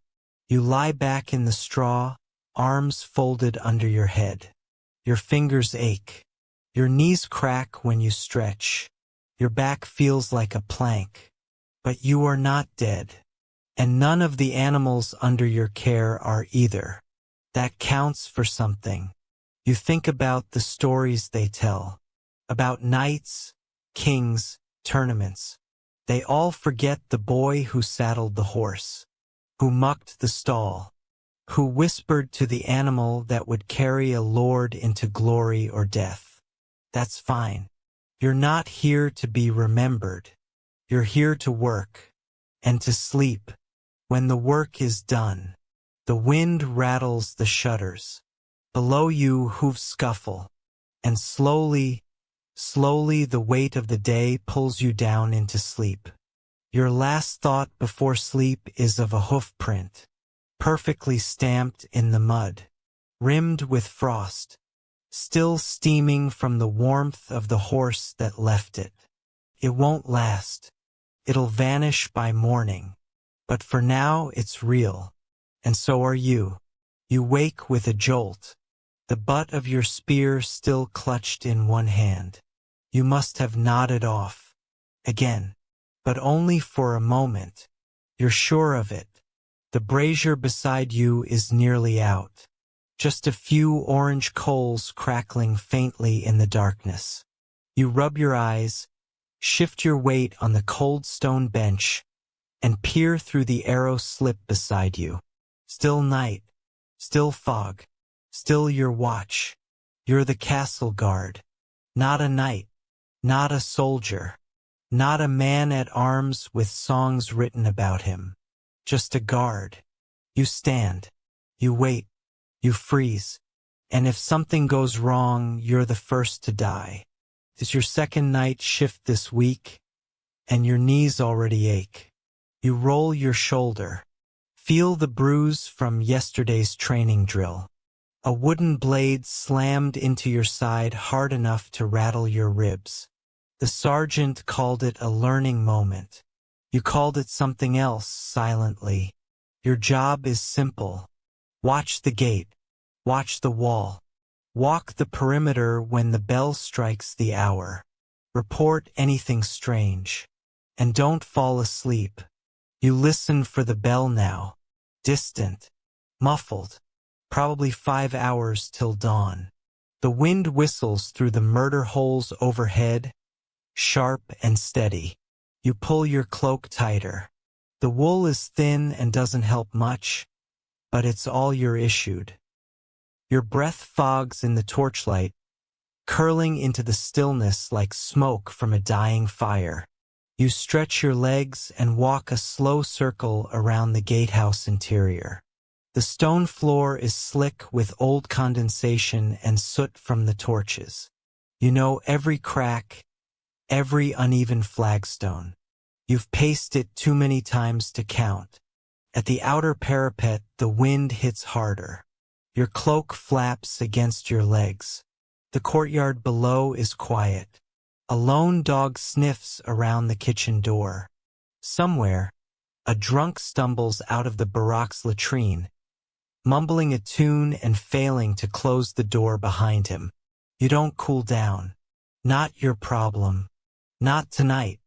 You lie back in the straw, arms folded under your head. Your fingers ache. Your knees crack when you stretch. Your back feels like a plank. But you are not dead. And none of the animals under your care are either. That counts for something. You think about the stories they tell. About knights, kings, tournaments. They all forget the boy who saddled the horse, who mucked the stall, who whispered to the animal that would carry a lord into glory or death. That's fine. You're not here to be remembered. You're here to work and to sleep. When the work is done, the wind rattles the shutters. Below you, hooves scuffle, and slowly the weight of the day pulls you down into sleep. Your last thought before sleep is of a hoof print, perfectly stamped in the mud, rimmed with frost, still steaming from the warmth of the horse that left it. It won't last. It'll vanish by morning. But for now, it's real. And so are you. You wake with a jolt, the butt of your spear still clutched in one hand. You must have nodded off. Again. But only for a moment. You're sure of it. The brazier beside you is nearly out. Just a few orange coals crackling faintly in the darkness. You rub your eyes, shift your weight on the cold stone bench, and peer through the arrow slip beside you. Still night. Still fog. Still your watch. You're the castle guard. Not a knight. Not a soldier. Not a man at arms with songs written about him. Just a guard. You stand. You wait. You freeze. And if something goes wrong, you're the first to die. It's your second night shift this week, and your knees already ache. You roll your shoulder. Feel the bruise from yesterday's training drill. A wooden blade slammed into your side hard enough to rattle your ribs. The sergeant called it a learning moment. You called it something else silently. Your job is simple. Watch the gate. Watch the wall. Walk the perimeter when the bell strikes the hour. Report anything strange. And don't fall asleep. You listen for the bell now. Distant. Muffled. Probably 5 hours till dawn. The wind whistles through the murder holes overhead, sharp and steady. You pull your cloak tighter. The wool is thin and doesn't help much, but it's all you're issued. Your breath fogs in the torchlight, curling into the stillness like smoke from a dying fire. You stretch your legs and walk a slow circle around the gatehouse interior. The stone floor is slick with old condensation and soot from the torches. You know every crack, every uneven flagstone. You've paced it too many times to count. At the outer parapet, the wind hits harder. Your cloak flaps against your legs. The courtyard below is quiet. A lone dog sniffs around the kitchen door. Somewhere, a drunk stumbles out of the barracks latrine, mumbling a tune and failing to close the door behind him. You don't cool down. Not your problem. Not tonight.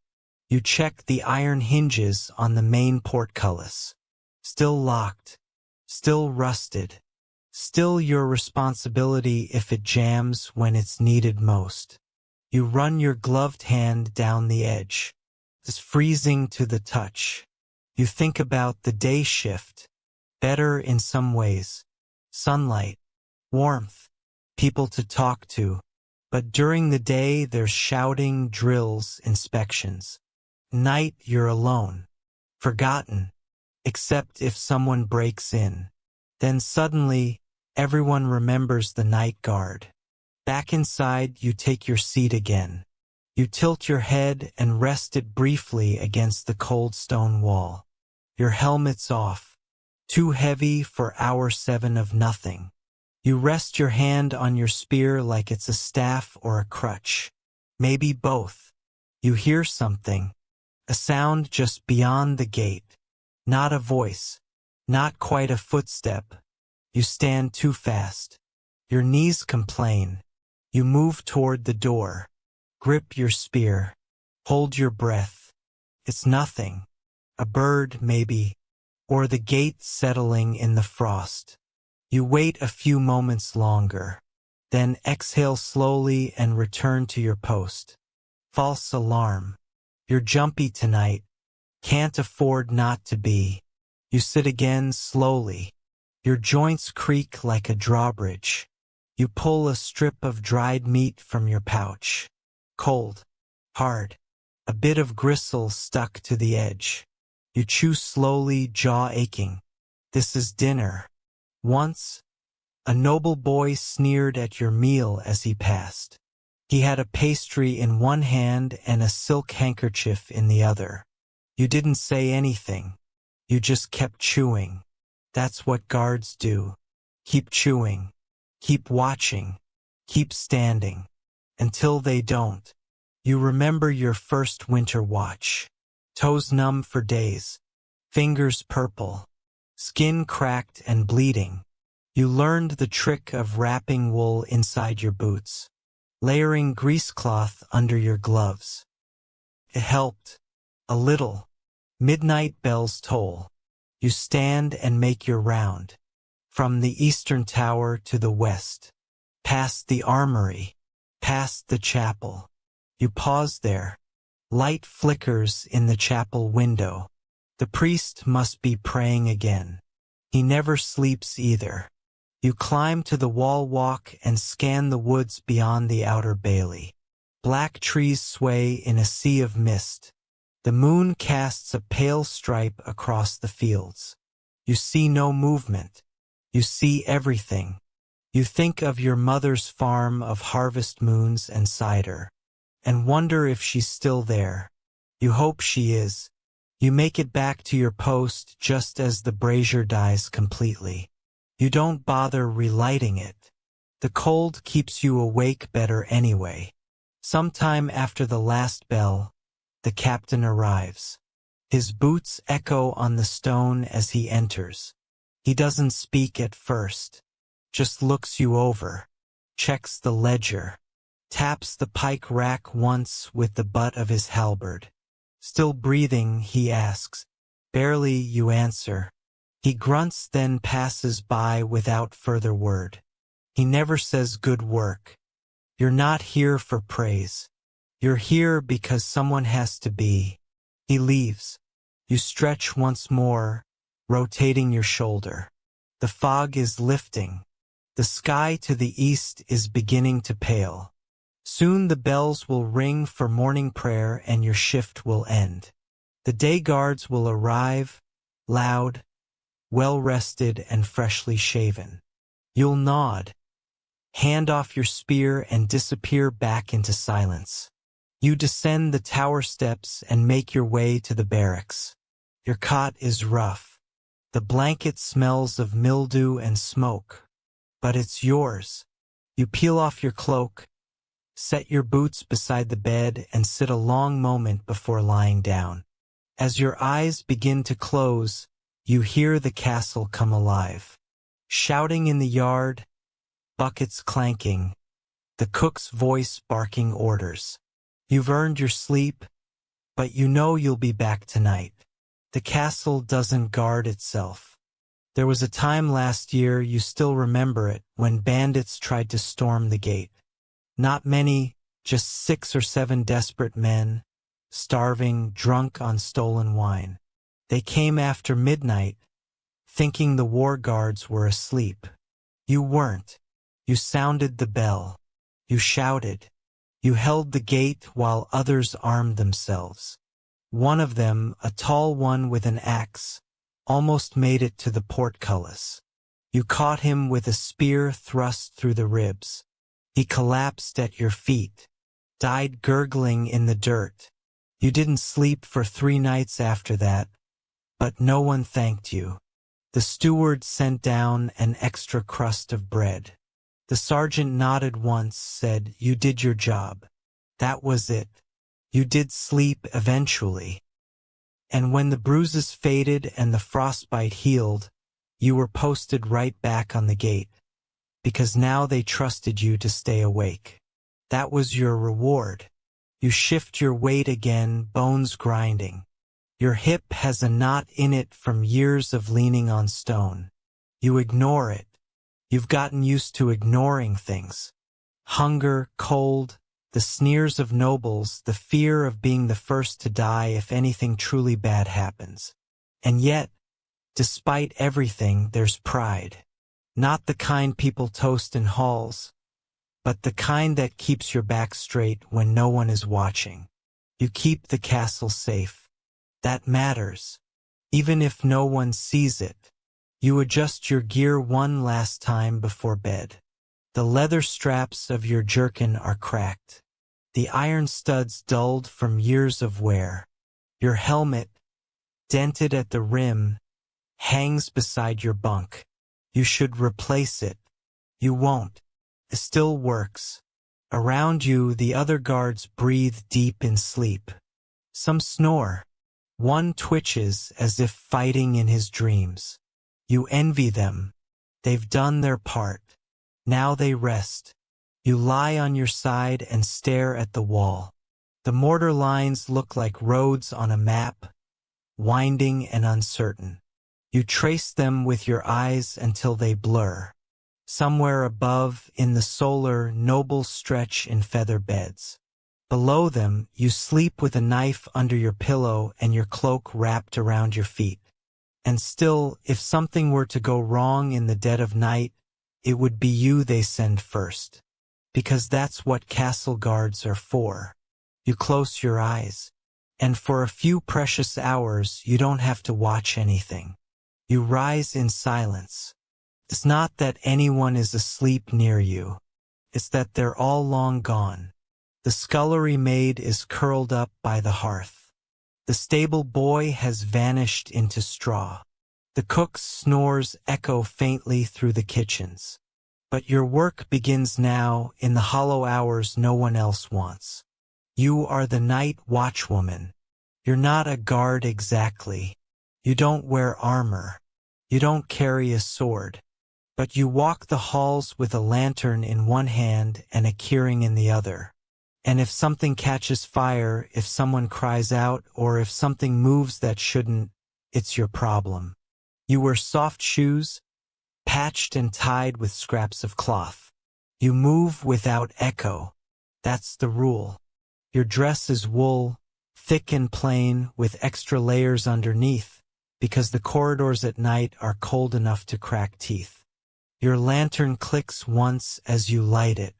You check the iron hinges on the main portcullis. Still locked. Still rusted. Still your responsibility if it jams when it's needed most. You run your gloved hand down the edge. It's freezing to the touch. You think about the day shift. Better in some ways. Sunlight. Warmth. People to talk to. But during the day there's shouting, drills, inspections. Night you're alone. Forgotten. Except if someone breaks in. Then suddenly, everyone remembers the night guard. Back inside, you take your seat again. You tilt your head and rest it briefly against the cold stone wall. Your helmet's off, too heavy for hour 7 of nothing. You rest your hand on your spear like it's a staff or a crutch. Maybe both. You hear something, a sound just beyond the gate. Not a voice, not quite a footstep. You stand too fast. Your knees complain. You move toward the door. Grip your spear. Hold your breath. It's nothing. A bird, maybe, or the gate settling in the frost. You wait a few moments longer, then exhale slowly and return to your post. False alarm. You're jumpy tonight. Can't afford not to be. You sit again slowly. Your joints creak like a drawbridge. You pull a strip of dried meat from your pouch. Cold. Hard. A bit of gristle stuck to the edge. You chew slowly, jaw aching. This is dinner. Once, a noble boy sneered at your meal as he passed. He had a pastry in one hand and a silk handkerchief in the other. You didn't say anything. You just kept chewing. That's what guards do. Keep chewing. Keep watching. Keep standing. Until they don't. You remember your first winter watch. Toes numb for days. Fingers purple. Skin cracked and bleeding. You learned the trick of wrapping wool inside your boots. Layering greasecloth under your gloves. It helped. A little. Midnight bells toll. You stand and make your round. From the eastern tower to the west. Past the armory. Past the chapel. You pause there. Light flickers in the chapel window. The priest must be praying again. He never sleeps either. You climb to the wall walk and scan the woods beyond the outer bailey. Black trees sway in a sea of mist. The moon casts a pale stripe across the fields. You see no movement. You see everything. You think of your mother's farm of harvest moons and cider, and wonder if she's still there. You hope she is. You make it back to your post just as the brazier dies completely. You don't bother relighting it. The cold keeps you awake better anyway. Sometime after the last bell, the captain arrives. His boots echo on the stone as he enters. He doesn't speak at first, just looks you over, checks the ledger, taps the pike rack once with the butt of his halberd. Still breathing, he asks. Barely, you answer. He grunts, then passes by without further word. He never says good work. You're not here for praise. You're here because someone has to be. He leaves. You stretch once more, rotating your shoulder. The fog is lifting. The sky to the east is beginning to pale. Soon the bells will ring for morning prayer and your shift will end. The day guards will arrive, loud, well-rested and freshly shaven. You'll nod, hand off your spear and disappear back into silence. You descend the tower steps and make your way to the barracks. Your cot is rough. The blanket smells of mildew and smoke. But it's yours. You peel off your cloak, set your boots beside the bed and sit a long moment before lying down. As your eyes begin to close, you hear the castle come alive. Shouting in the yard, buckets clanking, the cook's voice barking orders. You've earned your sleep, but you know you'll be back tonight. The castle doesn't guard itself. There was a time last year, you still remember it, when bandits tried to storm the gate. Not many, just 6 or 7 desperate men, starving, drunk on stolen wine. They came after midnight, thinking the war guards were asleep. You weren't. You sounded the bell. You shouted. You held the gate while others armed themselves. One of them, a tall one with an axe, almost made it to the portcullis. You caught him with a spear thrust through the ribs. He collapsed at your feet, died gurgling in the dirt. You didn't sleep for 3 nights after that, But no one thanked you. The steward sent down an extra crust of bread. The sergeant nodded once, said, "You did your job." That was it. You did sleep eventually. And when the bruises faded and the frostbite healed, you were posted right back on the gate, because now they trusted you to stay awake. That was your reward. You shift your weight again, bones grinding. Your hip has a knot in it from years of leaning on stone. You ignore it. You've gotten used to ignoring things. Hunger, cold, the sneers of nobles, the fear of being the first to die if anything truly bad happens. And yet, despite everything, there's pride. Not the kind people toast in halls, but the kind that keeps your back straight when no one is watching. You keep the castle safe. That matters. Even if no one sees it. You adjust your gear one last time before bed. The leather straps of your jerkin are cracked. The iron studs dulled from years of wear. Your helmet, dented at the rim, hangs beside your bunk. You should replace it. You won't. It still works. Around you, the other guards breathe deep in sleep. Some snore. One twitches as if fighting in his dreams. You envy them. They've done their part. Now they rest. You lie on your side and stare at the wall. The mortar lines look like roads on a map, winding and uncertain. You trace them with your eyes until they blur. Somewhere above, in the solar, nobles stretch in feather beds. Below them, you sleep with a knife under your pillow and your cloak wrapped around your feet. And still, if something were to go wrong in the dead of night, it would be you they send first. Because that's what castle guards are for. You close your eyes. And for a few precious hours, you don't have to watch anything. You rise in silence. It's not that anyone is asleep near you. It's that they're all long gone. The scullery maid is curled up by the hearth. The stable boy has vanished into straw. The cook's snores echo faintly through the kitchens. But your work begins now in the hollow hours no one else wants. You are the night watchwoman. You're not a guard exactly. You don't wear armor. You don't carry a sword. But you walk the halls with a lantern in one hand and a keyring in the other. And if something catches fire, if someone cries out, or if something moves that shouldn't, it's your problem. You wear soft shoes, patched and tied with scraps of cloth. You move without echo. That's the rule. Your dress is wool, thick and plain, with extra layers underneath, because the corridors at night are cold enough to crack teeth. Your lantern clicks once as you light it.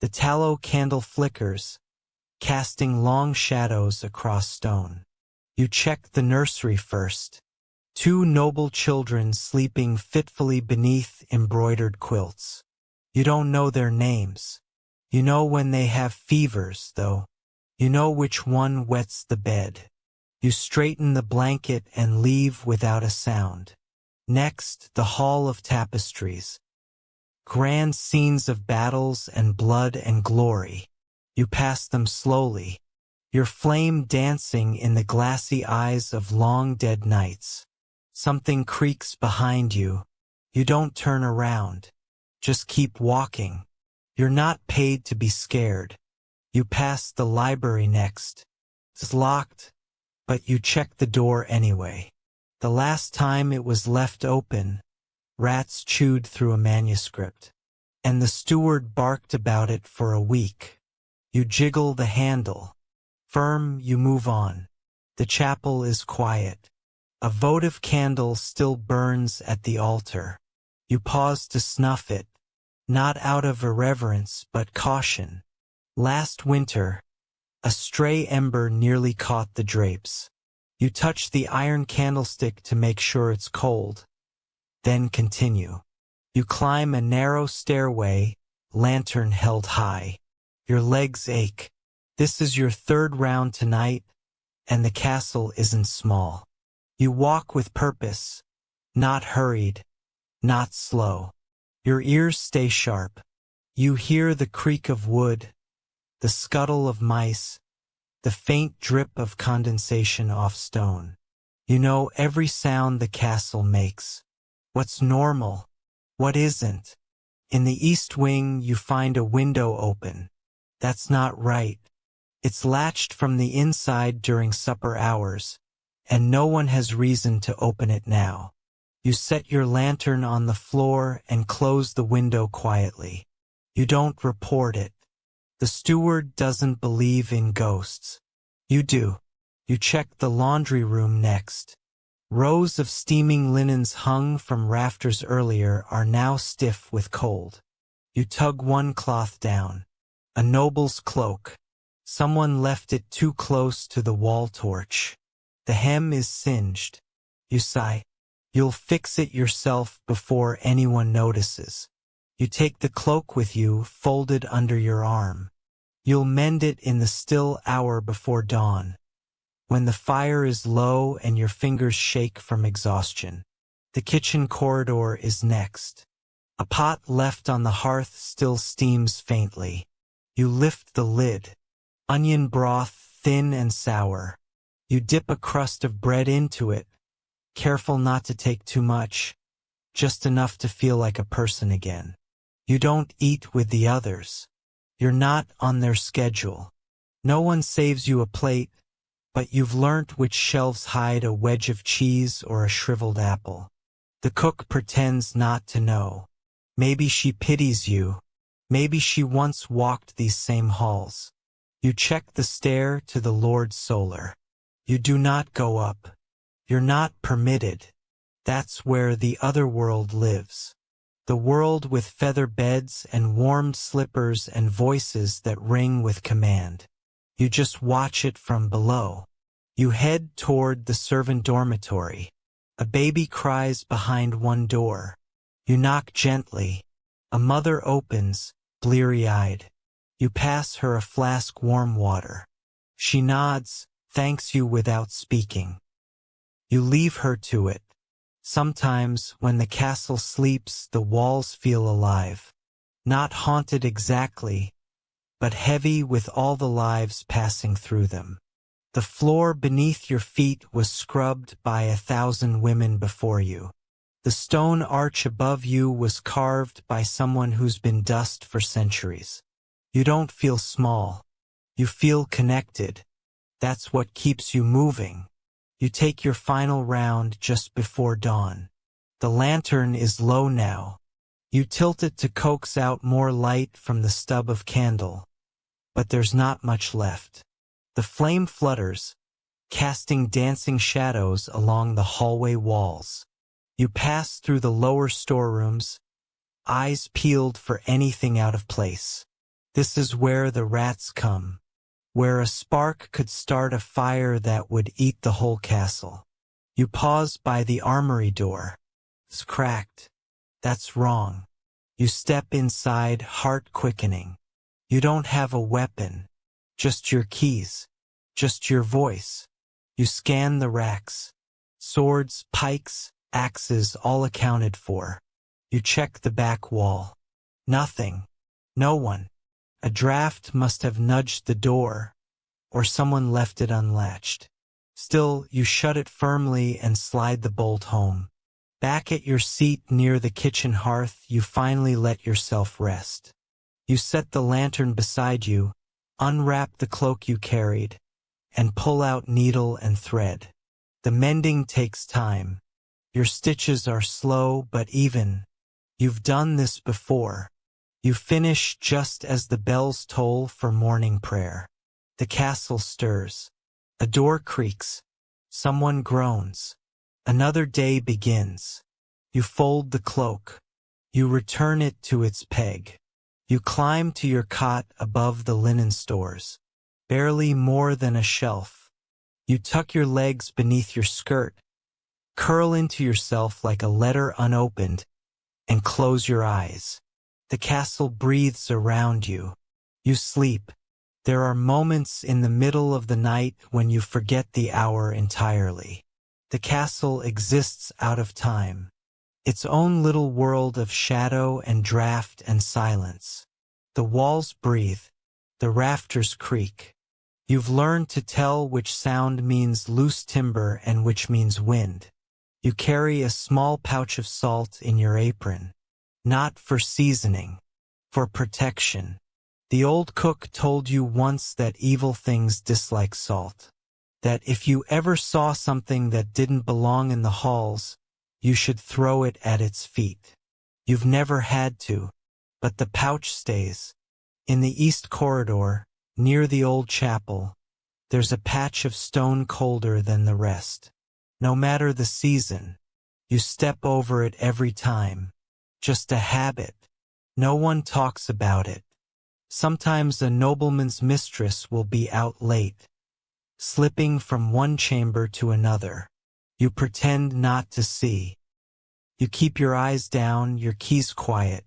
The tallow candle flickers, casting long shadows across stone. You check the nursery first. 2 noble children sleeping fitfully beneath embroidered quilts. You don't know their names. You know when they have fevers, though. You know which one wets the bed. You straighten the blanket and leave without a sound. Next, the hall of tapestries. Grand scenes of battles and blood and glory. You pass them slowly, your flame dancing in the glassy eyes of long dead nights. Something creaks behind you. You don't turn around. Just keep walking. You're not paid to be scared. You pass the library next. It's locked, but you check the door anyway. The last time it was left open, rats chewed through a manuscript, and the steward barked about it for a week. You jiggle the handle. Firm, you move on. The chapel is quiet. A votive candle still burns at the altar. You pause to snuff it, not out of irreverence but caution. Last winter, a stray ember nearly caught the drapes. You touch the iron candlestick to make sure it's cold. Then continue. You climb a narrow stairway, lantern held high. Your legs ache. This is your 3rd round tonight, and the castle isn't small. You walk with purpose, not hurried, not slow. Your ears stay sharp. You hear the creak of wood, the scuttle of mice, the faint drip of condensation off stone. You know every sound the castle makes. What's normal? What isn't? In the east wing you find a window open. That's not right. It's latched from the inside during supper hours, and no one has reason to open it now. You set your lantern on the floor and close the window quietly. You don't report it. The steward doesn't believe in ghosts. You do. You check the laundry room next. Rows of steaming linens hung from rafters earlier are now stiff with cold. You tug one cloth down. A noble's cloak. Someone left it too close to the wall torch. The hem is singed. You sigh. You'll fix it yourself before anyone notices. You take the cloak with you, folded under your arm. You'll mend it in the still hour before dawn, when the fire is low and your fingers shake from exhaustion. The kitchen corridor is next. A pot left on the hearth still steams faintly. You lift the lid. Onion broth, thin and sour. You dip a crust of bread into it, careful not to take too much, just enough to feel like a person again. You don't eat with the others. You're not on their schedule. No one saves you a plate, but you've learnt which shelves hide a wedge of cheese or a shriveled apple. The cook pretends not to know. Maybe she pities you. Maybe she once walked these same halls. You check the stair to the Lord's Solar. You do not go up. You're not permitted. That's where the other world lives. The world with feather beds and warmed slippers and voices that ring with command. You just watch it from below. You head toward the servant dormitory. A baby cries behind one door. You knock gently. A mother opens, bleary-eyed. You pass her a flask warm water. She nods, thanks you without speaking. You leave her to it. Sometimes, when the castle sleeps, the walls feel alive. Not haunted exactly, but heavy with all the lives passing through them. The floor beneath your feet was scrubbed by 1,000 women before you. The stone arch above you was carved by someone who's been dust for centuries. You don't feel small. You feel connected. That's what keeps you moving. You take your final round just before dawn. The lantern is low now. You tilt it to coax out more light from the stub of candle. But there's not much left. The flame flutters, casting dancing shadows along the hallway walls. You pass through the lower storerooms, eyes peeled for anything out of place. This is where the rats come. Where a spark could start a fire that would eat the whole castle. You pause by the armory door. It's cracked. That's wrong. You step inside, heart quickening. You don't have a weapon. Just your keys. Just your voice. You scan the racks. Swords, pikes, axes, all accounted for. You check the back wall. Nothing. No one. A draft must have nudged the door, or someone left it unlatched. Still, you shut it firmly and slide the bolt home. Back at your seat near the kitchen hearth, you finally let yourself rest. You set the lantern beside you, unwrap the cloak you carried, and pull out needle and thread. The mending takes time. Your stitches are slow but even. You've done this before. You finish just as the bells toll for morning prayer. The castle stirs. A door creaks. Someone groans. Another day begins. You fold the cloak. You return it to its peg. You climb to your cot above the linen stores. Barely more than a shelf. You tuck your legs beneath your skirt, curl into yourself like a letter unopened, and close your eyes. The castle breathes around you. You sleep. There are moments in the middle of the night when you forget the hour entirely. The castle exists out of time, its own little world of shadow and draft and silence. The walls breathe, the rafters creak. You've learned to tell which sound means loose timber and which means wind. You carry a small pouch of salt in your apron, not for seasoning, for protection. The old cook told you once that evil things dislike salt, that if you ever saw something that didn't belong in the halls, you should throw it at its feet. You've never had to, but the pouch stays. In the east corridor, near the old chapel, there's a patch of stone colder than the rest. No matter the season, you step over it every time. Just a habit. No one talks about it. Sometimes a nobleman's mistress will be out late, slipping from one chamber to another. You pretend not to see. You keep your eyes down, your keys quiet.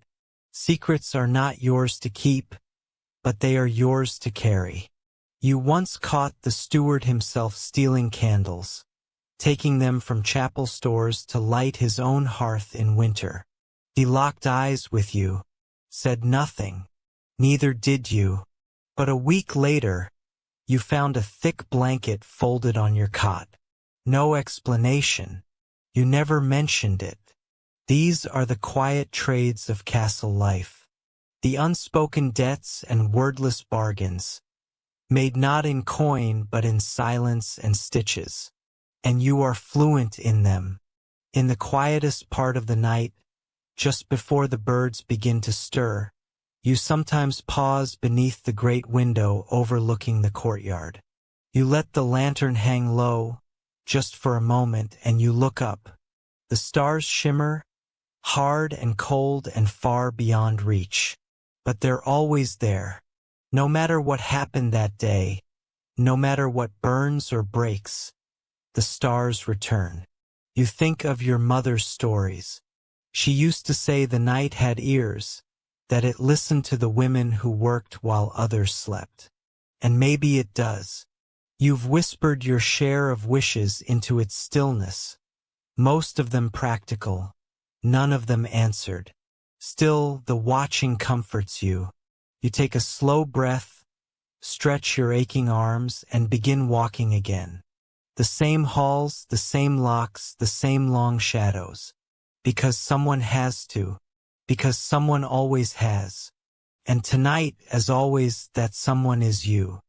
Secrets are not yours to keep, but they are yours to carry. You once caught the steward himself stealing candles, taking them from chapel stores to light his own hearth in winter. He locked eyes with you, said nothing, neither did you. But a week later, you found a thick blanket folded on your cot. No explanation. You never mentioned it. These are the quiet trades of castle life. The unspoken debts and wordless bargains, made not in coin but in silence and stitches. And you are fluent in them. In the quietest part of the night, just before the birds begin to stir, you sometimes pause beneath the great window overlooking the courtyard. You let the lantern hang low, just for a moment, and you look up. The stars shimmer, hard and cold and far beyond reach. But they're always there. No matter what happened that day, no matter what burns or breaks, the stars return. You think of your mother's stories. She used to say the night had ears, that it listened to the women who worked while others slept. And maybe it does. You've whispered your share of wishes into its stillness, most of them practical, none of them answered. Still, the watching comforts you. You take a slow breath, stretch your aching arms, and begin walking again. The same halls, the same locks, the same long shadows. Because someone has to. Because someone always has. And tonight, as always, that someone is you.